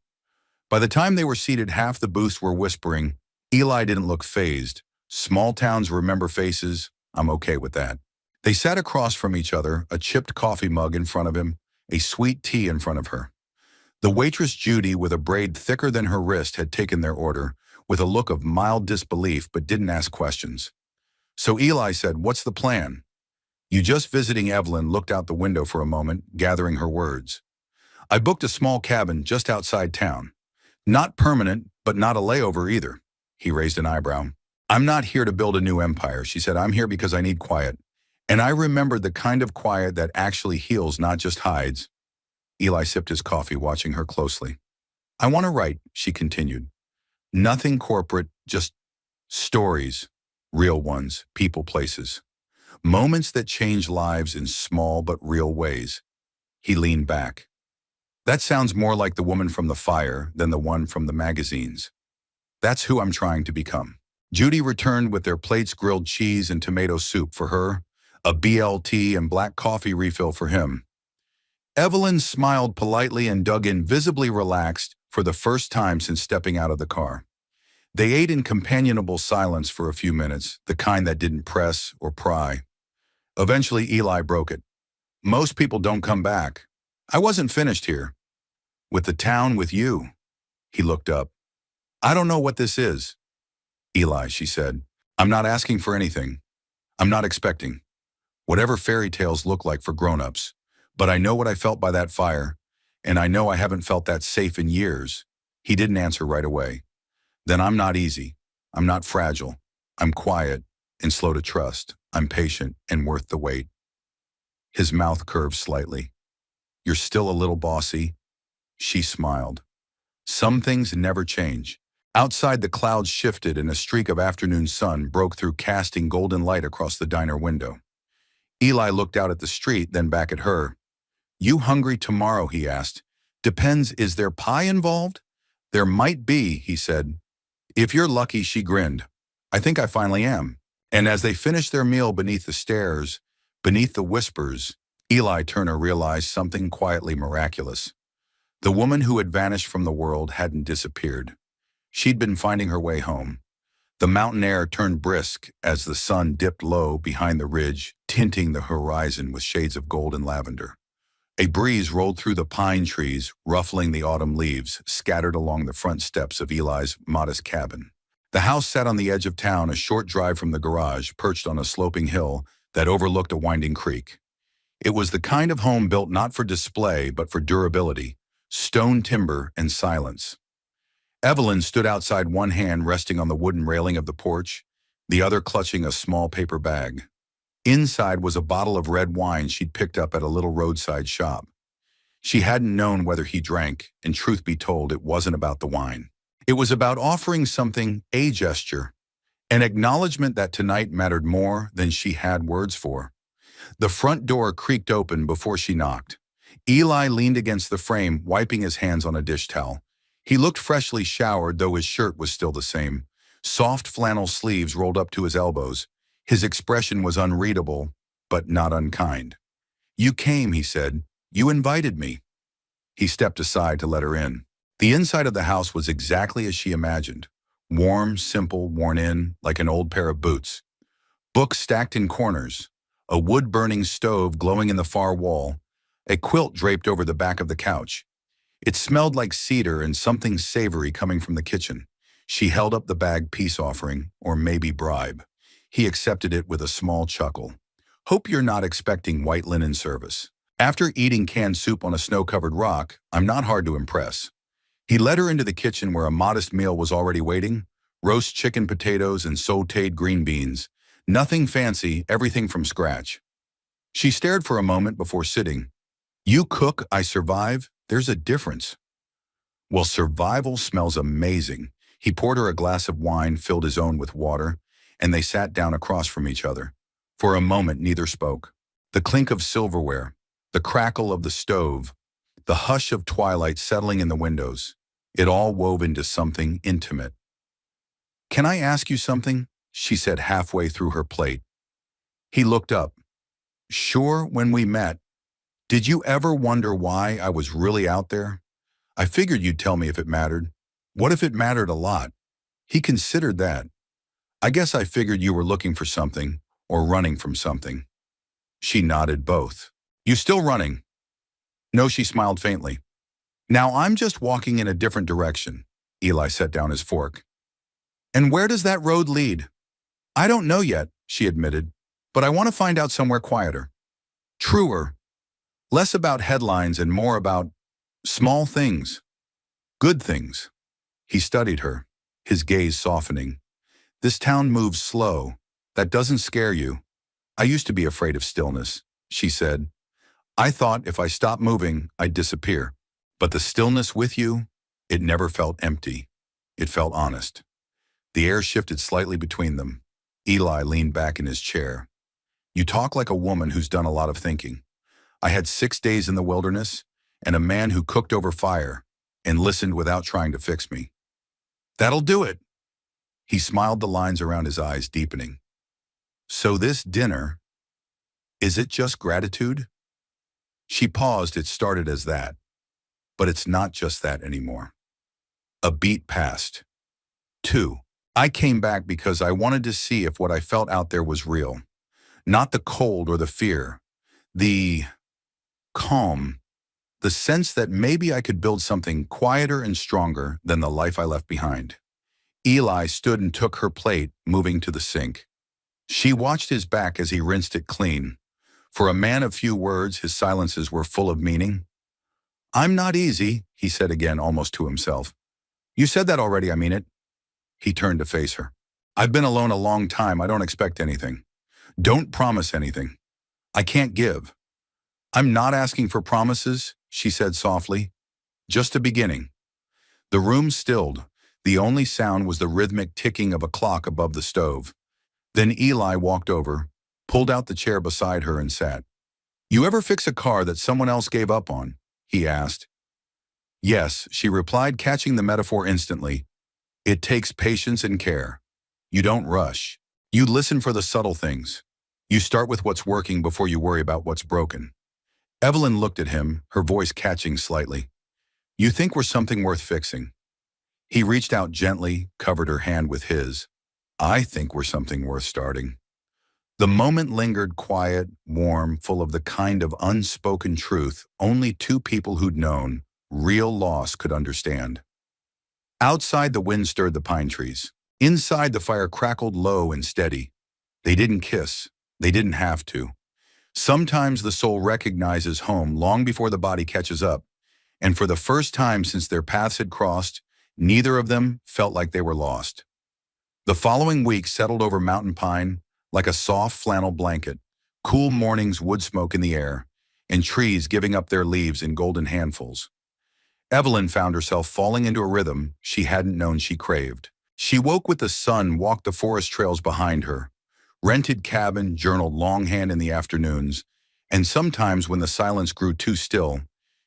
By the time they were seated, half the booths were whispering. Eli didn't look fazed. "Small towns remember faces. I'm okay with that." They sat across from each other, a chipped coffee mug in front of him, a sweet tea in front of her. The waitress, Judy, with a braid thicker than her wrist, had taken their order. with a look of mild disbelief but didn't ask questions. So Eli said, "What's the plan?" You just visiting Evelyn looked out the window for a moment, gathering her words. "I booked a small cabin just outside town. Not permanent, but not a layover either." He raised an eyebrow. "I'm not here to build a new empire," she said. "I'm here because I need quiet. And I remembered the kind of quiet that actually heals, not just hides." Eli sipped his coffee, watching her closely. "I want to write," she continued. "Nothing corporate, just stories, real ones, people, places. Moments that change lives in small but real ways." He leaned back. "That sounds more like the woman from the fire than the one from the magazines. That's who I'm trying to become." Judy returned with their plates, grilled cheese and tomato soup for her, a BLT and black coffee refill for him. Evelyn smiled politely and dug in, visibly relaxed for the first time since stepping out of the car. They ate in companionable silence for a few minutes, the kind that didn't press or pry. Eventually, Eli broke it. "Most people don't come back. I wasn't finished here. With the town, with you." He looked up. "I don't know what this is." "Eli," she said, "I'm not asking for anything. I'm not expecting. Whatever fairy tales look like for grown-ups. But I know what I felt by that fire, and I know I haven't felt that safe in years." He didn't answer right away. "Then I'm not easy. I'm not fragile. I'm quiet and slow to trust. I'm patient and worth the wait." His mouth curved slightly. "You're still a little bossy." She smiled. "Some things never change." Outside, the clouds shifted and a streak of afternoon sun broke through, casting golden light across the diner window. Eli looked out at the street, then back at her. "You hungry tomorrow?" he asked. "Depends, is there pie involved?" "There might be," he said. "If you're lucky," she grinned. "I think I finally am." And as they finished their meal beneath the stairs, beneath the whispers, Eli Turner realized something quietly miraculous. The woman who had vanished from the world hadn't disappeared. She'd been finding her way home. The mountain air turned brisk as the sun dipped low behind the ridge, tinting the horizon with shades of gold and lavender. A breeze rolled through the pine trees, ruffling the autumn leaves scattered along the front steps of Eli's modest cabin. The house sat on the edge of town, a short drive from the garage, perched on a sloping hill that overlooked a winding creek. It was the kind of home built not for display, but for durability, stone timber and silence. Evelyn stood outside, one hand resting on the wooden railing of the porch, the other clutching a small paper bag. Inside was a bottle of red wine she'd picked up at a little roadside shop. She hadn't known whether he drank, and truth be told, it wasn't about the wine. It was about offering something, a gesture, an acknowledgement that tonight mattered more than she had words for. The front door creaked open before she knocked. Eli leaned against the frame, wiping his hands on a dish towel. He looked freshly showered, though his shirt was still the same. Soft flannel sleeves rolled up to his elbows. His expression was unreadable, but not unkind. "You came," he said. "You invited me." He stepped aside to let her in. The inside of the house was exactly as she imagined. Warm, simple, worn in, like an old pair of boots. Books stacked in corners. A wood-burning stove glowing in the far wall. A quilt draped over the back of the couch. It smelled like cedar and something savory coming from the kitchen. She held up the bag, peace offering, or maybe bribe. He accepted it with a small chuckle. "Hope you're not expecting white linen service. After eating canned soup on a snow-covered rock, I'm not hard to impress." He led her into the kitchen where a modest meal was already waiting. Roast chicken, potatoes, and sautéed green beans. Nothing fancy, everything from scratch. She stared for a moment before sitting. "You cook, I survive. There's a difference." "Well, survival smells amazing." He poured her a glass of wine, filled his own with water, and they sat down across from each other. For a moment, neither spoke. The clink of silverware, the crackle of the stove, the hush of twilight settling in the windows. It all wove into something intimate. "Can I ask you something?" she said halfway through her plate. He looked up. "Sure, when we met. Did you ever wonder why I was really out there? I figured you'd tell me if it mattered. What if it mattered a lot?" He considered that. "I guess I figured you were looking for something, or running from something." She nodded. "Both." "You still running?" "No," she smiled faintly. "Now I'm just walking in a different direction." Eli set down his fork. And where does that road lead? I don't know yet, she admitted, but I want to find out somewhere quieter. Truer, less about headlines and more about small things, good things. He studied her, his gaze softening. This town moves slow. That doesn't scare you. I used to be afraid of stillness, she said. I thought if I stopped moving, I'd disappear. But the stillness with you, it never felt empty. It felt honest. The air shifted slightly between them. Eli leaned back in his chair. You talk like a woman who's done a lot of thinking. I had 6 days in the wilderness and a man who cooked over fire and listened without trying to fix me. That'll do it. He smiled, the lines around his eyes deepening. So this dinner, is it just gratitude? She paused. It started as that, but it's not just that anymore. A beat passed. 2. I came back because I wanted to see if what I felt out there was real. Not the cold or the fear, the calm, the sense that maybe I could build something quieter and stronger than the life I left behind. Eli stood and took her plate, moving to the sink. She watched his back as he rinsed it clean. For a man of few words, his silences were full of meaning. I'm not easy, he said again, almost to himself. You said that already, I mean it. He turned to face her. I've been alone a long time. I don't expect anything. Don't promise anything. I can't give. I'm not asking for promises, she said softly. Just a beginning. The room stilled. The only sound was the rhythmic ticking of a clock above the stove. Then Eli walked over, pulled out the chair beside her and sat. You ever fix a car that someone else gave up on? He asked. Yes, she replied, catching the metaphor instantly. It takes patience and care. You don't rush. You listen for the subtle things. You start with what's working before you worry about what's broken. Evelyn looked at him, her voice catching slightly. You think we're something worth fixing. He reached out gently, covered her hand with his. I think we're something worth starting. The moment lingered, quiet, warm, full of the kind of unspoken truth only 2 people who'd known real loss could understand. Outside, the wind stirred the pine trees. Inside, the fire crackled low and steady. They didn't kiss. They didn't have to. Sometimes the soul recognizes home long before the body catches up, and for the first time since their paths had crossed, neither of them felt like they were lost. The following week settled over Mountain Pine like a soft flannel blanket, cool mornings, wood smoke in the air, and trees giving up their leaves in golden handfuls. Evelyn found herself falling into a rhythm she hadn't known she craved. She woke with the sun, walked the forest trails behind her, rented cabin, journaled longhand in the afternoons, and sometimes when the silence grew too still,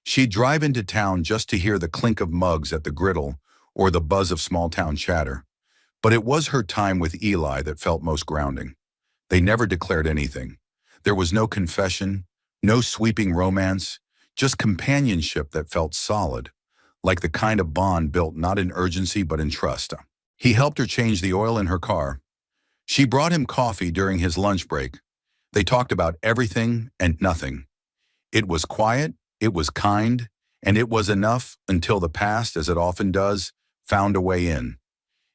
she'd drive into town just to hear the clink of mugs at the griddle or the buzz of small-town chatter. But it was her time with Eli that felt most grounding. They never declared anything. There was no confession, no sweeping romance, just companionship that felt solid, like the kind of bond built not in urgency but in trust. He helped her change the oil in her car. She brought him coffee during his lunch break. They talked about everything and nothing. It was quiet, it was kind, and it was enough until the past, as it often does, found a way in.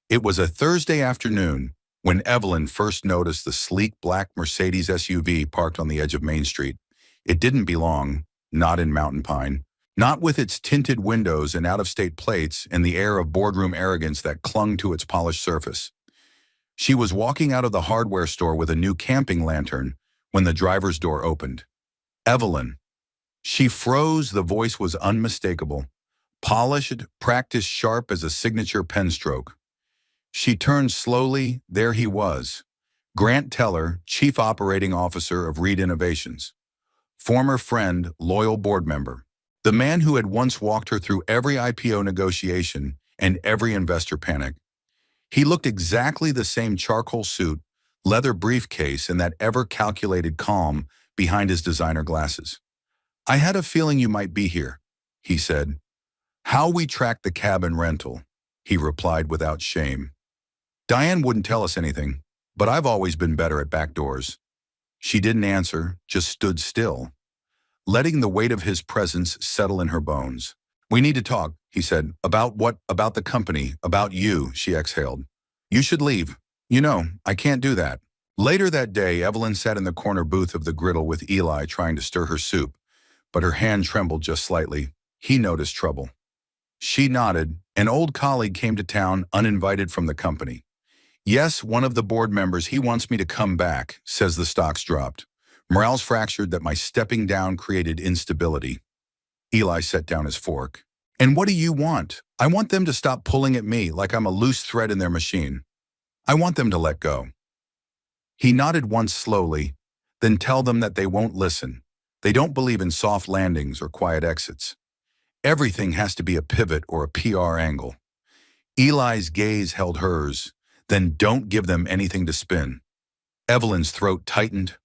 It was a Thursday afternoon when Evelyn first noticed the sleek black Mercedes SUV parked on the edge of Main Street. It didn't belong, not in Mountain Pine, not with its tinted windows and out-of-state plates and the air of boardroom arrogance that clung to its polished surface. She was walking out of the hardware store with a new camping lantern when the driver's door opened. Evelyn. She froze, the voice was unmistakable, polished, practiced sharp as a signature pen stroke. She turned slowly. There he was, Grant Teller, Chief Operating Officer of Reed Innovations. Former friend, loyal board member. The man who had once walked her through every IPO negotiation and every investor panic. He looked exactly the same: charcoal suit, leather briefcase, and that ever-calculated calm behind his designer glasses. I had a feeling you might be here, he said. How we tracked the cabin rental, he replied without shame. Diane wouldn't tell us anything, but I've always been better at back doors. She didn't answer, just stood still, letting the weight of his presence settle in her bones. We need to talk, he said. About what? About the company, about you, she exhaled. You should leave. You know, I can't do that. Later that day, Evelyn sat in the corner booth of the griddle with Eli trying to stir her soup, but her hand trembled just slightly. He noticed trouble. She nodded. An old colleague came to town uninvited from the company. Yes, one of the board members, he wants me to come back, says the stocks dropped. Morale's fractured that my stepping down created instability. Eli set down his fork. And what do you want? I want them to stop pulling at me like I'm a loose thread in their machine. I want them to let go. He nodded once slowly, then tell them that they won't listen. They don't believe in soft landings or quiet exits. Everything has to be a pivot or a PR angle. Eli's gaze held hers, then don't give them anything to spin. Evelyn's throat tightened.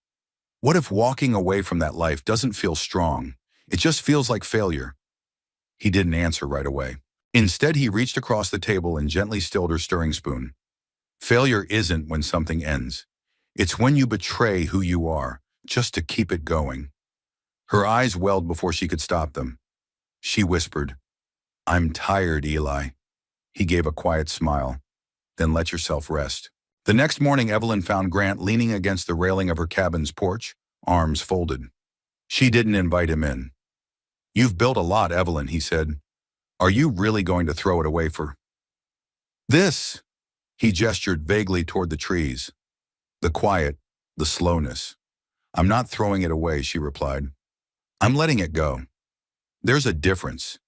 What if walking away from that life doesn't feel strong? It just feels like failure. He didn't answer right away. Instead, he reached across the table and gently stilled her stirring spoon. Failure isn't when something ends. It's when you betray who you are, just to keep it going. Her eyes welled before she could stop them. She whispered, I'm tired, Eli. He gave a quiet smile. Then let yourself rest. The next morning, Evelyn found Grant leaning against the railing of her cabin's porch, arms folded. She didn't invite him in. You've built a lot, Evelyn, he said. Are you really going to throw it away for this? He gestured vaguely toward the trees. The quiet, the slowness. I'm not throwing it away, she replied. I'm letting it go. There's a difference.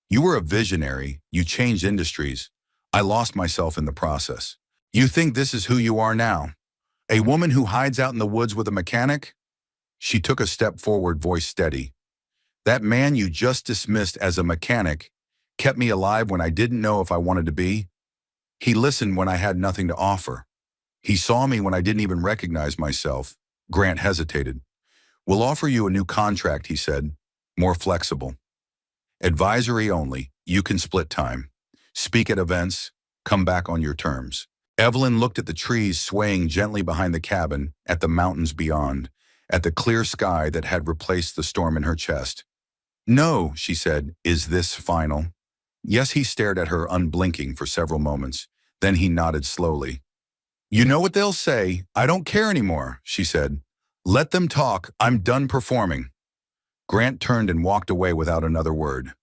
You were a visionary, you changed industries. I lost myself in the process. You think this is who you are now? A woman who hides out in the woods with a mechanic? She took a step forward, voice steady. That man you just dismissed as a mechanic kept me alive when I didn't know if I wanted to be. He listened when I had nothing to offer. He saw me when I didn't even recognize myself. Grant hesitated. We'll offer you a new contract, he said, more flexible. Advisory only, you can split time. Speak at events, come back on your terms. Evelyn looked at the trees swaying gently behind the cabin, at the mountains beyond, at the clear sky that had replaced the storm in her chest. No, she said, is this final? Yes, he stared at her unblinking for several moments. Then he nodded slowly. You know what they'll say, I don't care anymore, she said. Let them talk, I'm done performing. Grant turned and walked away without another word.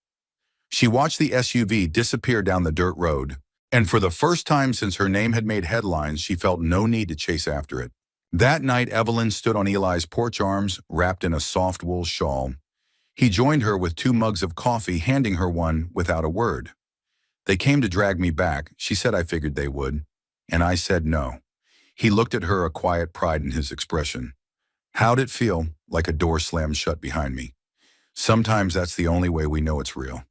She watched the SUV disappear down the dirt road, and for the first time since her name had made headlines, she felt no need to chase after it. That night, Evelyn stood on Eli's porch arms, wrapped in a soft wool shawl. He joined her with 2 mugs of coffee, handing her one without a word. They came to drag me back. She said I figured they would, and I said no. He looked at her, a quiet pride in his expression. How'd it feel? Like a door slammed shut behind me. Sometimes that's the only way we know it's real.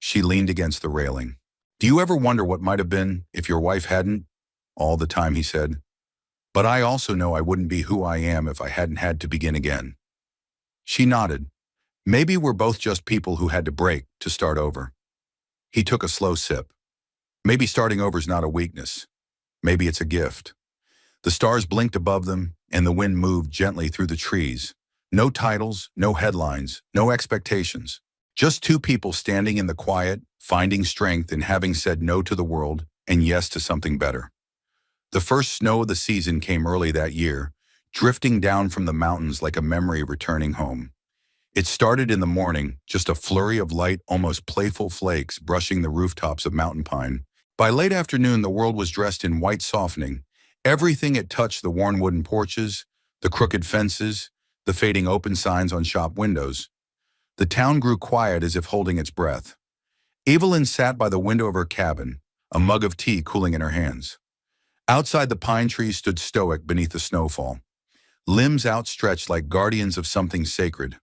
She leaned against the railing. Do you ever wonder what might have been if your wife hadn't? All the time, he said. But I also know I wouldn't be who I am if I hadn't had to begin again. She nodded. Maybe we're both just people who had to break to start over. He took a slow sip. Maybe starting over is not a weakness. Maybe it's a gift. The stars blinked above them, and the wind moved gently through the trees. No titles, no headlines, no expectations. Just 2 people standing in the quiet, finding strength in having said no to the world and yes to something better. The first snow of the season came early that year, drifting down from the mountains like a memory returning home. It started in the morning, just a flurry of light, almost playful flakes brushing the rooftops of Mountain Pine. By late afternoon, the world was dressed in white softening. Everything it touched, the worn wooden porches, the crooked fences, the fading open signs on shop windows. The town grew quiet as if holding its breath. Evelyn sat by the window of her cabin, a mug of tea cooling in her hands. Outside, the pine trees stood stoic beneath the snowfall, limbs outstretched like guardians of something sacred.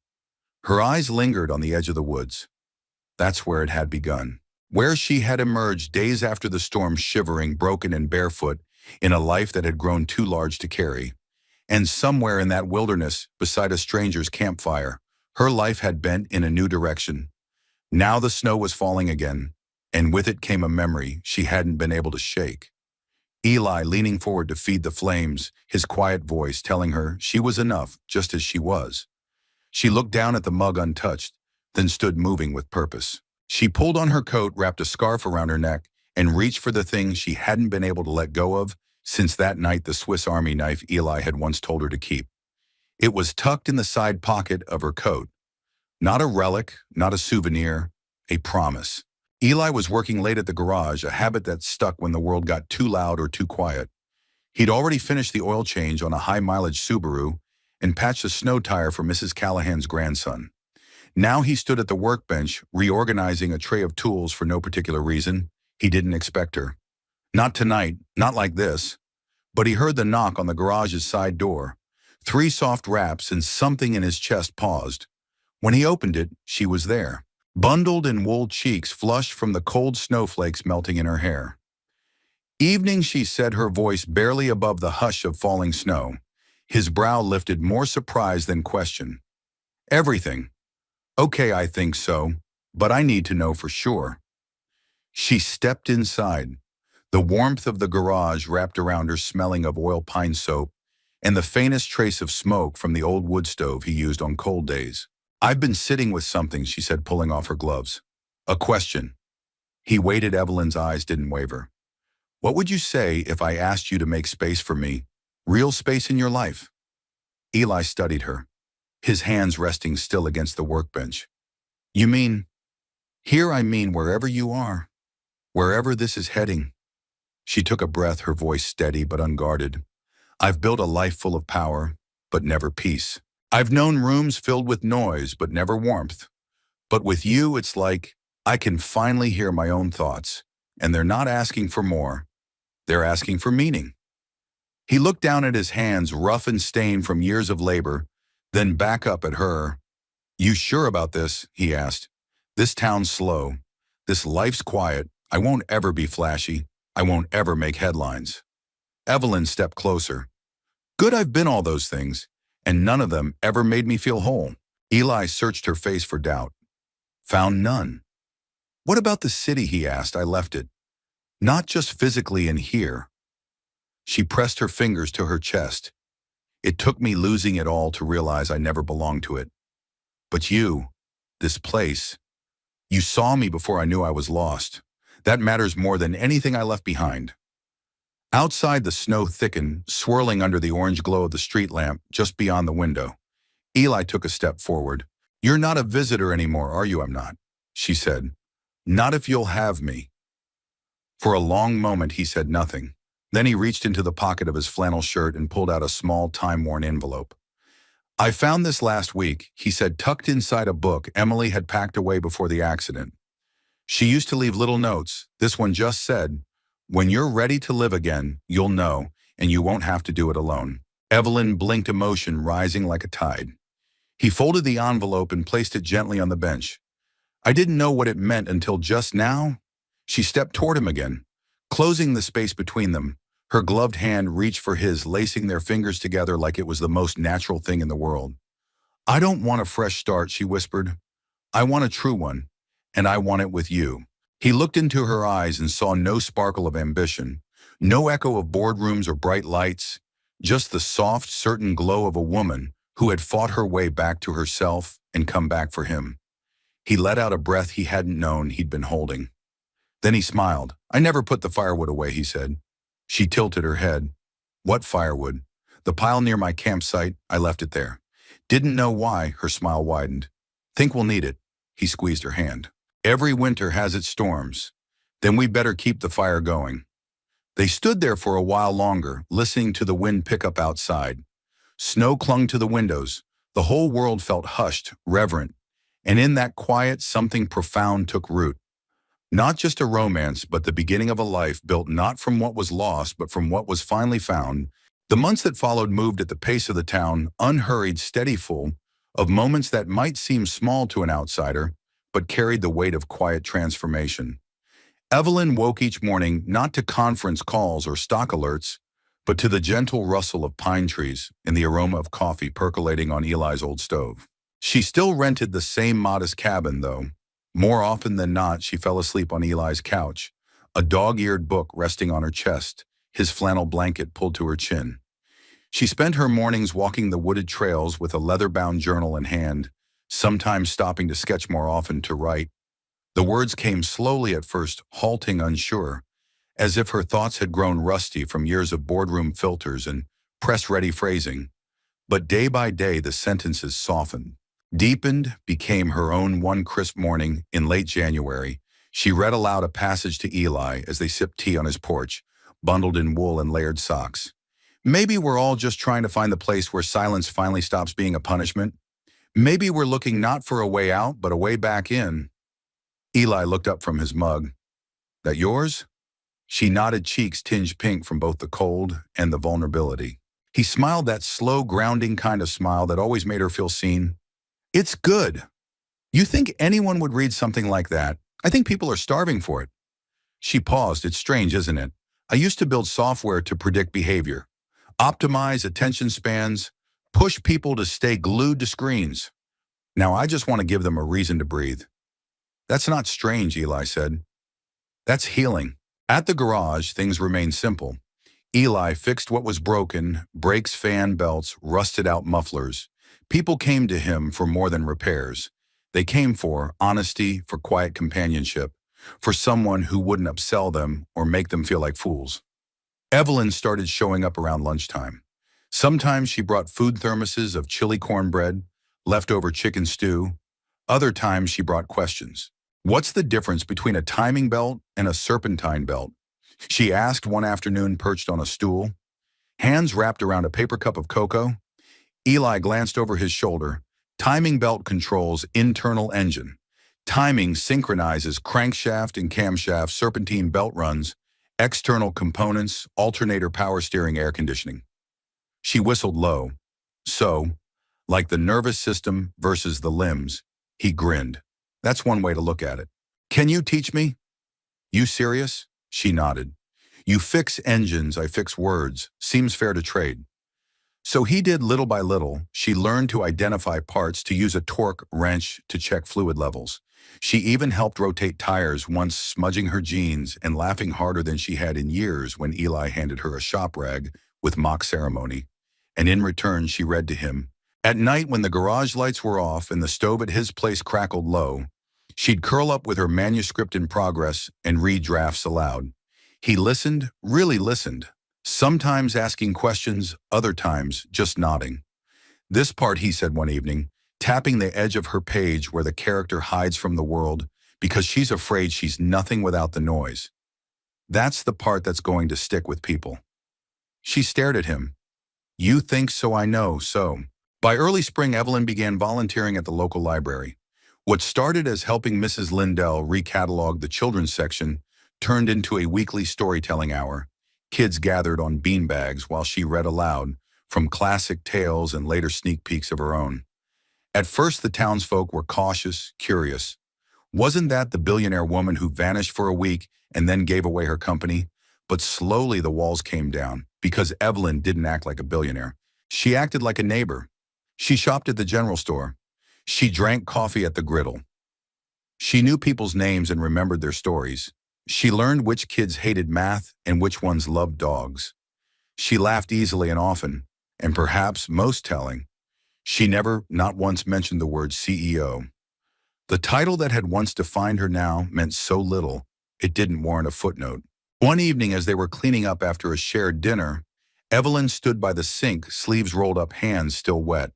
Her eyes lingered on the edge of the woods. That's where it had begun, where she had emerged days after the storm, shivering, broken and barefoot, in a life that had grown too large to carry. And somewhere in that wilderness, beside a stranger's campfire, her life had bent in a new direction. Now the snow was falling again, and with it came a memory she hadn't been able to shake. Eli leaning forward to feed the flames, his quiet voice telling her she was enough just as she was. She looked down at the mug untouched, then stood moving with purpose. She pulled on her coat, wrapped a scarf around her neck, and reached for the thing she hadn't been able to let go of since that night the Swiss Army knife Eli had once told her to keep. It was tucked in the side pocket of her coat. Not a relic, not a souvenir, a promise. Eli was working late at the garage, a habit that stuck when the world got too loud or too quiet. He'd already finished the oil change on a high-mileage Subaru and patched a snow tire for Mrs. Callahan's grandson. Now he stood at the workbench, reorganizing a tray of tools for no particular reason. He didn't expect her. Not tonight, not like this. But he heard the knock on the garage's side door. 3 soft raps and something in his chest paused. When he opened it, she was there. Bundled in wool, cheeks flushed from the cold snowflakes melting in her hair. "Evening," she said, her voice barely above the hush of falling snow. His brow lifted, more surprise than question. "Everything. Okay, I think so, but I need to know for sure." She stepped inside. The warmth of the garage wrapped around her, smelling of oil pine soap and the faintest trace of smoke from the old wood stove he used on cold days. "I've been sitting with something," she said, pulling off her gloves. "A question." He waited. Evelyn's eyes didn't waver. "What would you say if I asked you to make space for me? Real space in your life?" Eli studied her, his hands resting still against the workbench. "You mean?" "Here I mean wherever you are. Wherever this is heading." She took a breath, her voice steady but unguarded. "I've built a life full of power, but never peace. I've known rooms filled with noise, but never warmth. But with you, it's like I can finally hear my own thoughts, and they're not asking for more. They're asking for meaning." He looked down at his hands, rough and stained from years of labor, then back up at her. "You sure about this?" he asked. "This town's slow. This life's quiet. I won't ever be flashy. I won't ever make headlines." Evelyn stepped closer. "Good, I've been all those things, and none of them ever made me feel whole." Eli searched her face for doubt. Found none. "What about the city?" he asked. "I left it. Not just physically in here." She pressed her fingers to her chest. "It took me losing it all to realize I never belonged to it. But you, this place, you saw me before I knew I was lost. That matters more than anything I left behind." Outside, the snow thickened, swirling under the orange glow of the street lamp just beyond the window. Eli took a step forward. "You're not a visitor anymore, are you?" "I'm not," she said. "Not if you'll have me." For a long moment he said nothing. Then he reached into the pocket of his flannel shirt and pulled out a small, time-worn envelope. "I found this last week," he said, tucked inside a book Emily had packed away before the accident. She used to leave little notes. This one just said, "When you're ready to live again, you'll know, and you won't have to do it alone." Evelyn blinked, emotion rising like a tide. He folded the envelope and placed it gently on the bench. "I didn't know what it meant until just now." She stepped toward him again, closing the space between them. Her gloved hand reached for his, lacing their fingers together like it was the most natural thing in the world. "I don't want a fresh start," she whispered. "I want a true one, and I want it with you." He looked into her eyes and saw no sparkle of ambition, no echo of boardrooms or bright lights, just the soft, certain glow of a woman who had fought her way back to herself and come back for him. He let out a breath he hadn't known he'd been holding. Then he smiled. "I never put the firewood away," he said. She tilted her head. "What firewood?" "The pile near my campsite. I left it there." "Didn't know why." Her smile widened. "Think we'll need it." He squeezed her hand. "Every winter has its storms. Then we better keep the fire going." They stood there for a while longer, listening to the wind pick up outside. Snow clung to the windows. The whole world felt hushed, reverent, and in that quiet something profound took root. Not just a romance, but the beginning of a life built not from what was lost, but from what was finally found. The months that followed moved at the pace of the town, unhurried, steady, full of moments that might seem small to an outsider, but carried the weight of quiet transformation. Evelyn woke each morning not to conference calls or stock alerts, but to the gentle rustle of pine trees and the aroma of coffee percolating on Eli's old stove. She still rented the same modest cabin, though. More often than not, she fell asleep on Eli's couch, a dog-eared book resting on her chest, his flannel blanket pulled to her chin. She spent her mornings walking the wooded trails with a leather-bound journal in hand, sometimes stopping to sketch, more often to write. The words came slowly at first, halting, unsure, as if her thoughts had grown rusty from years of boardroom filters and press-ready phrasing. But day by day, the sentences softened, deepened, became her own. One crisp morning in late January, she read aloud a passage to Eli as they sipped tea on his porch, bundled in wool and layered socks. Maybe we're all just trying to find the place where silence finally stops being a punishment. Maybe we're looking not for a way out, but a way back in. Eli looked up from his mug. That yours? She nodded, cheeks tinged pink from both the cold and the vulnerability. He smiled, that slow, grounding kind of smile that always made her feel seen. It's good. You think anyone would read something like that? I think people are starving for it. She paused. It's strange, isn't it? I used to build software to predict behavior, optimize attention spans, push people to stay glued to screens. Now I just want to give them a reason to breathe. That's not strange, Eli said. That's healing. At the garage, things remained simple. Eli fixed what was broken: brakes, fan belts, rusted out mufflers. People came to him for more than repairs. They came for honesty, for quiet companionship, for someone who wouldn't upsell them or make them feel like fools. Evelyn started showing up around lunchtime. Sometimes she brought food thermoses of chili cornbread, leftover chicken stew. Other times she brought questions. What's the difference between a timing belt and a serpentine belt? She asked one afternoon, perched on a stool, hands wrapped around a paper cup of cocoa. Eli glanced over his shoulder. Timing belt controls internal engine. Timing synchronizes crankshaft and camshaft. Serpentine belt runs external components, alternator, power steering, air conditioning. She whistled low. So, like the nervous system versus the limbs, he grinned. That's one way to look at it. Can you teach me? You serious? She nodded. You fix engines, I fix words. Seems fair to trade. So he did. Little by little. She learned to identify parts, to use a torque wrench to check fluid levels. She even helped rotate tires, once smudging her jeans and laughing harder than she had in years when Eli handed her a shop rag with mock ceremony. And in return, she read to him. At night, when the garage lights were off and the stove at his place crackled low, she'd curl up with her manuscript in progress and read drafts aloud. He listened, really listened, sometimes asking questions, other times just nodding. This part, he said one evening, tapping the edge of her page where the character hides from the world because she's afraid she's nothing without the noise. That's the part that's going to stick with people. She stared at him. You think so, I know, so. By early spring, Evelyn began volunteering at the local library. What started as helping Mrs. Lindell recatalog the children's section turned into a weekly storytelling hour. Kids gathered on beanbags while she read aloud, from classic tales and later sneak peeks of her own. At first, the townsfolk were cautious, curious. Wasn't that the billionaire woman who vanished for a week and then gave away her company? But slowly the walls came down, because Evelyn didn't act like a billionaire. She acted like a neighbor. She shopped at the general store. She drank coffee at the griddle. She knew people's names and remembered their stories. She learned which kids hated math and which ones loved dogs. She laughed easily and often, and perhaps most telling, she never, not once, mentioned the word CEO. The title that had once defined her now meant so little, it didn't warrant a footnote. One evening, as they were cleaning up after a shared dinner, Evelyn stood by the sink, sleeves rolled up, hands still wet.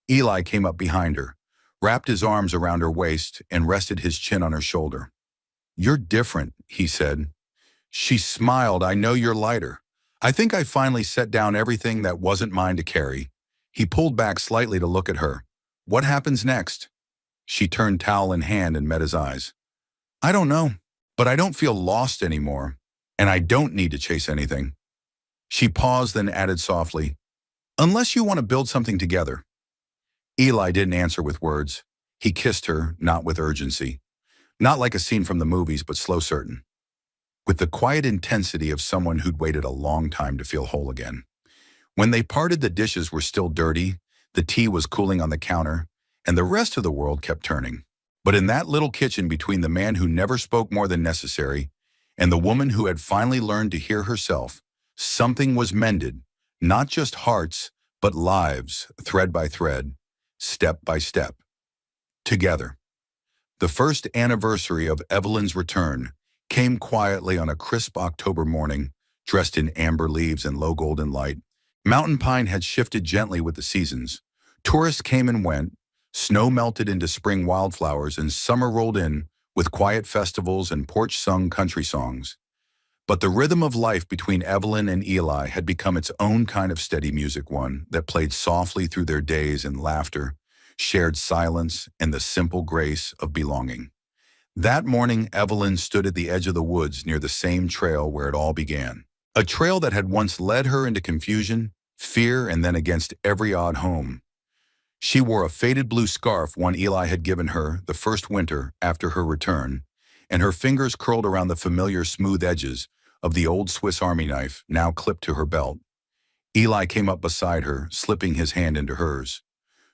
Eli came up behind her, wrapped his arms around her waist, and rested his chin on her shoulder. You're different, he said. She smiled. I know you're lighter. I think I finally set down everything that wasn't mine to carry. He pulled back slightly to look at her. What happens next? She turned, towel in hand, and met his eyes. I don't know, but I don't feel lost anymore, and I don't need to chase anything. She paused, then added softly, unless you want to build something together. Eli didn't answer with words. He kissed her, not with urgency. Not like a scene from the movies, but slow, certain. With the quiet intensity of someone who'd waited a long time to feel whole again. When they parted, the dishes were still dirty, the tea was cooling on the counter, and the rest of the world kept turning. But in that little kitchen, between the man who never spoke more than necessary and the woman who had finally learned to hear herself, something was mended, not just hearts, but lives, thread by thread, step by step. Together. The first anniversary of Evelyn's return came quietly on a crisp October morning, dressed in amber leaves and low golden light. Mountain pine had shifted gently with the seasons. Tourists came and went, snow melted into spring wildflowers, and summer rolled in with quiet festivals and porch-sung country songs. But the rhythm of life between Evelyn and Eli had become its own kind of steady music, one that played softly through their days in laughter, shared silence, and the simple grace of belonging. That morning, Evelyn stood at the edge of the woods near the same trail where it all began. A trail that had once led her into confusion, fear, and then against every odd home. She wore a faded blue scarf one Eli had given her the first winter after her return, and her fingers curled around the familiar smooth edges of the old Swiss Army knife now clipped to her belt. Eli came up beside her, slipping his hand into hers.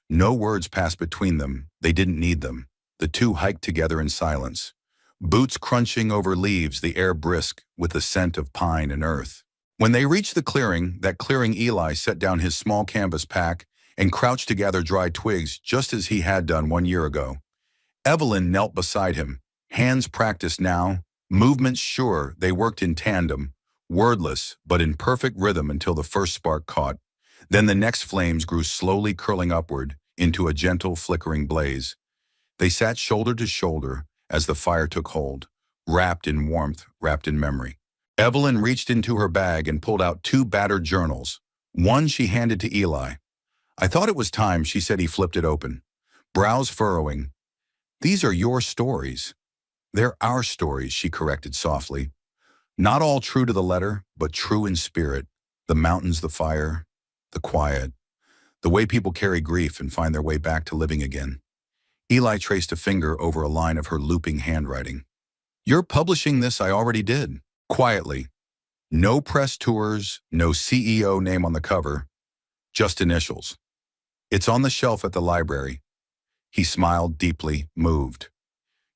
No words passed between them. They didn't need them. The two hiked together in silence. Boots crunching over leaves, the air brisk with the scent of pine and earth. When they reached the clearing, Eli set down his small canvas pack and crouched to gather dry twigs just as he had done 1 year ago. Evelyn knelt beside him, hands practiced now, movements sure. They worked in tandem, wordless but in perfect rhythm until the first spark caught. Then the next flames grew slowly, curling upward into a gentle flickering blaze. They sat shoulder to shoulder as the fire took hold, wrapped in warmth, wrapped in memory. Evelyn reached into her bag and pulled out two battered journals. One she handed to Eli. "I thought it was time," she said. He flipped it open, brows furrowing. "These are your stories." "They're our stories," she corrected softly. "Not all true to the letter, but true in spirit. The mountains, the fire, the quiet, the way people carry grief and find their way back to living again." Eli traced a finger over a line of her looping handwriting. "You're publishing this?" "I already did." Quietly. "No press tours, no CEO name on the cover, just initials. It's on the shelf at the library." He smiled deeply, moved.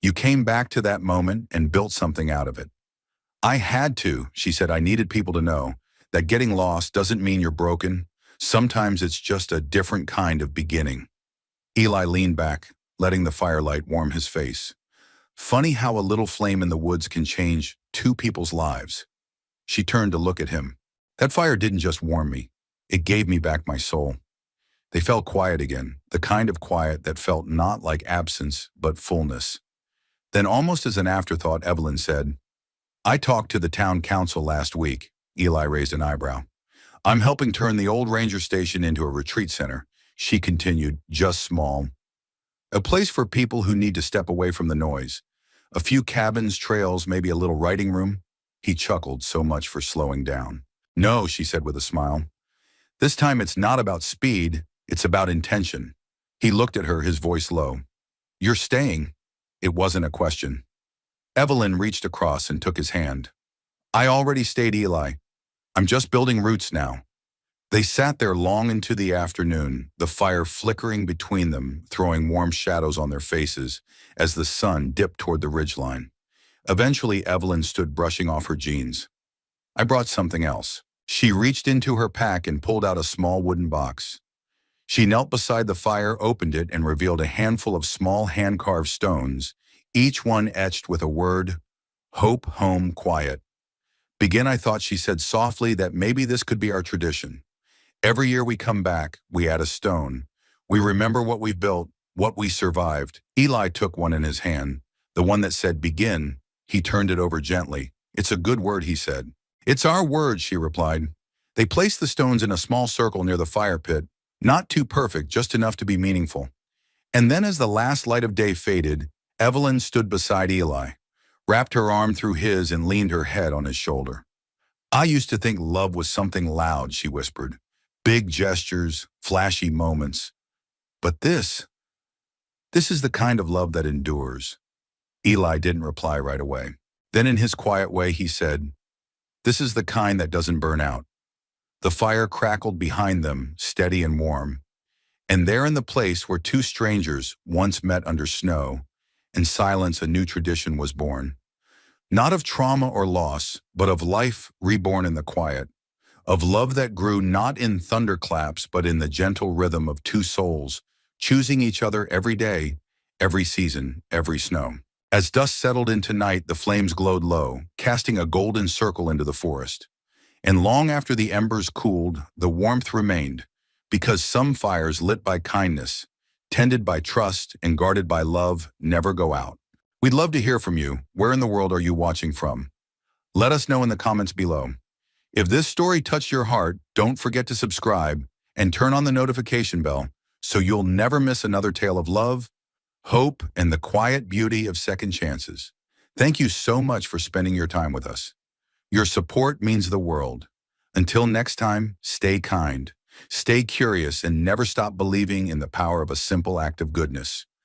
"You came back to that moment and built something out of it." "I had to," she said. "I needed people to know that getting lost doesn't mean you're broken. Sometimes it's just a different kind of beginning." Eli leaned back, letting the firelight warm his face. "Funny how a little flame in the woods can change two people's lives." She turned to look at him. "That fire didn't just warm me. It gave me back my soul." They felt quiet again, the kind of quiet that felt not like absence, but fullness. Then, almost as an afterthought, Evelyn said, "I talked to the town council last week." Eli raised an eyebrow. "I'm helping turn the old ranger station into a retreat center," she continued, "just small. A place for people who need to step away from the noise. A few cabins, trails, maybe a little writing room." He chuckled, so much for slowing down. "No," she said with a smile. "This time it's not about speed, it's about intention." He looked at her, his voice low. "You're staying?" It wasn't a question. Evelyn reached across and took his hand. "I already stayed, Eli. I'm just building roots now." They sat there long into the afternoon, the fire flickering between them, throwing warm shadows on their faces as the sun dipped toward the ridgeline. Eventually, Evelyn stood brushing off her jeans. "I brought something else." She reached into her pack and pulled out a small wooden box. She knelt beside the fire, opened it, and revealed a handful of small hand-carved stones, each one etched with a word: hope, home, quiet. "Begin," I thought, she said softly, "that maybe this could be our tradition. Every year we come back, we add a stone. We remember what we've built, what we survived." Eli took one in his hand, the one that said begin. He turned it over gently. "It's a good word," he said. "It's our word," she replied. They placed the stones in a small circle near the fire pit, not too perfect, just enough to be meaningful. And then as the last light of day faded, Evelyn stood beside Eli, wrapped her arm through his and leaned her head on his shoulder. "I used to think love was something loud," she whispered. "Big gestures, flashy moments. But this is the kind of love that endures." Eli didn't reply right away. Then in his quiet way he said, "This is the kind that doesn't burn out." The fire crackled behind them, steady and warm. And there in the place where two strangers once met under snow, in silence a new tradition was born. Not of trauma or loss, but of life reborn in the quiet. Of love that grew not in thunderclaps, but in the gentle rhythm of two souls, choosing each other every day, every season, every snow. As dusk settled into night, the flames glowed low, casting a golden circle into the forest. And long after the embers cooled, the warmth remained, because some fires lit by kindness, tended by trust, and guarded by love never go out. We'd love to hear from you. Where in the world are you watching from? Let us know in the comments below. If this story touched your heart, don't forget to subscribe and turn on the notification bell so you'll never miss another tale of love, hope, and the quiet beauty of second chances. Thank you so much for spending your time with us. Your support means the world. Until next time, stay kind, stay curious, and never stop believing in the power of a simple act of goodness.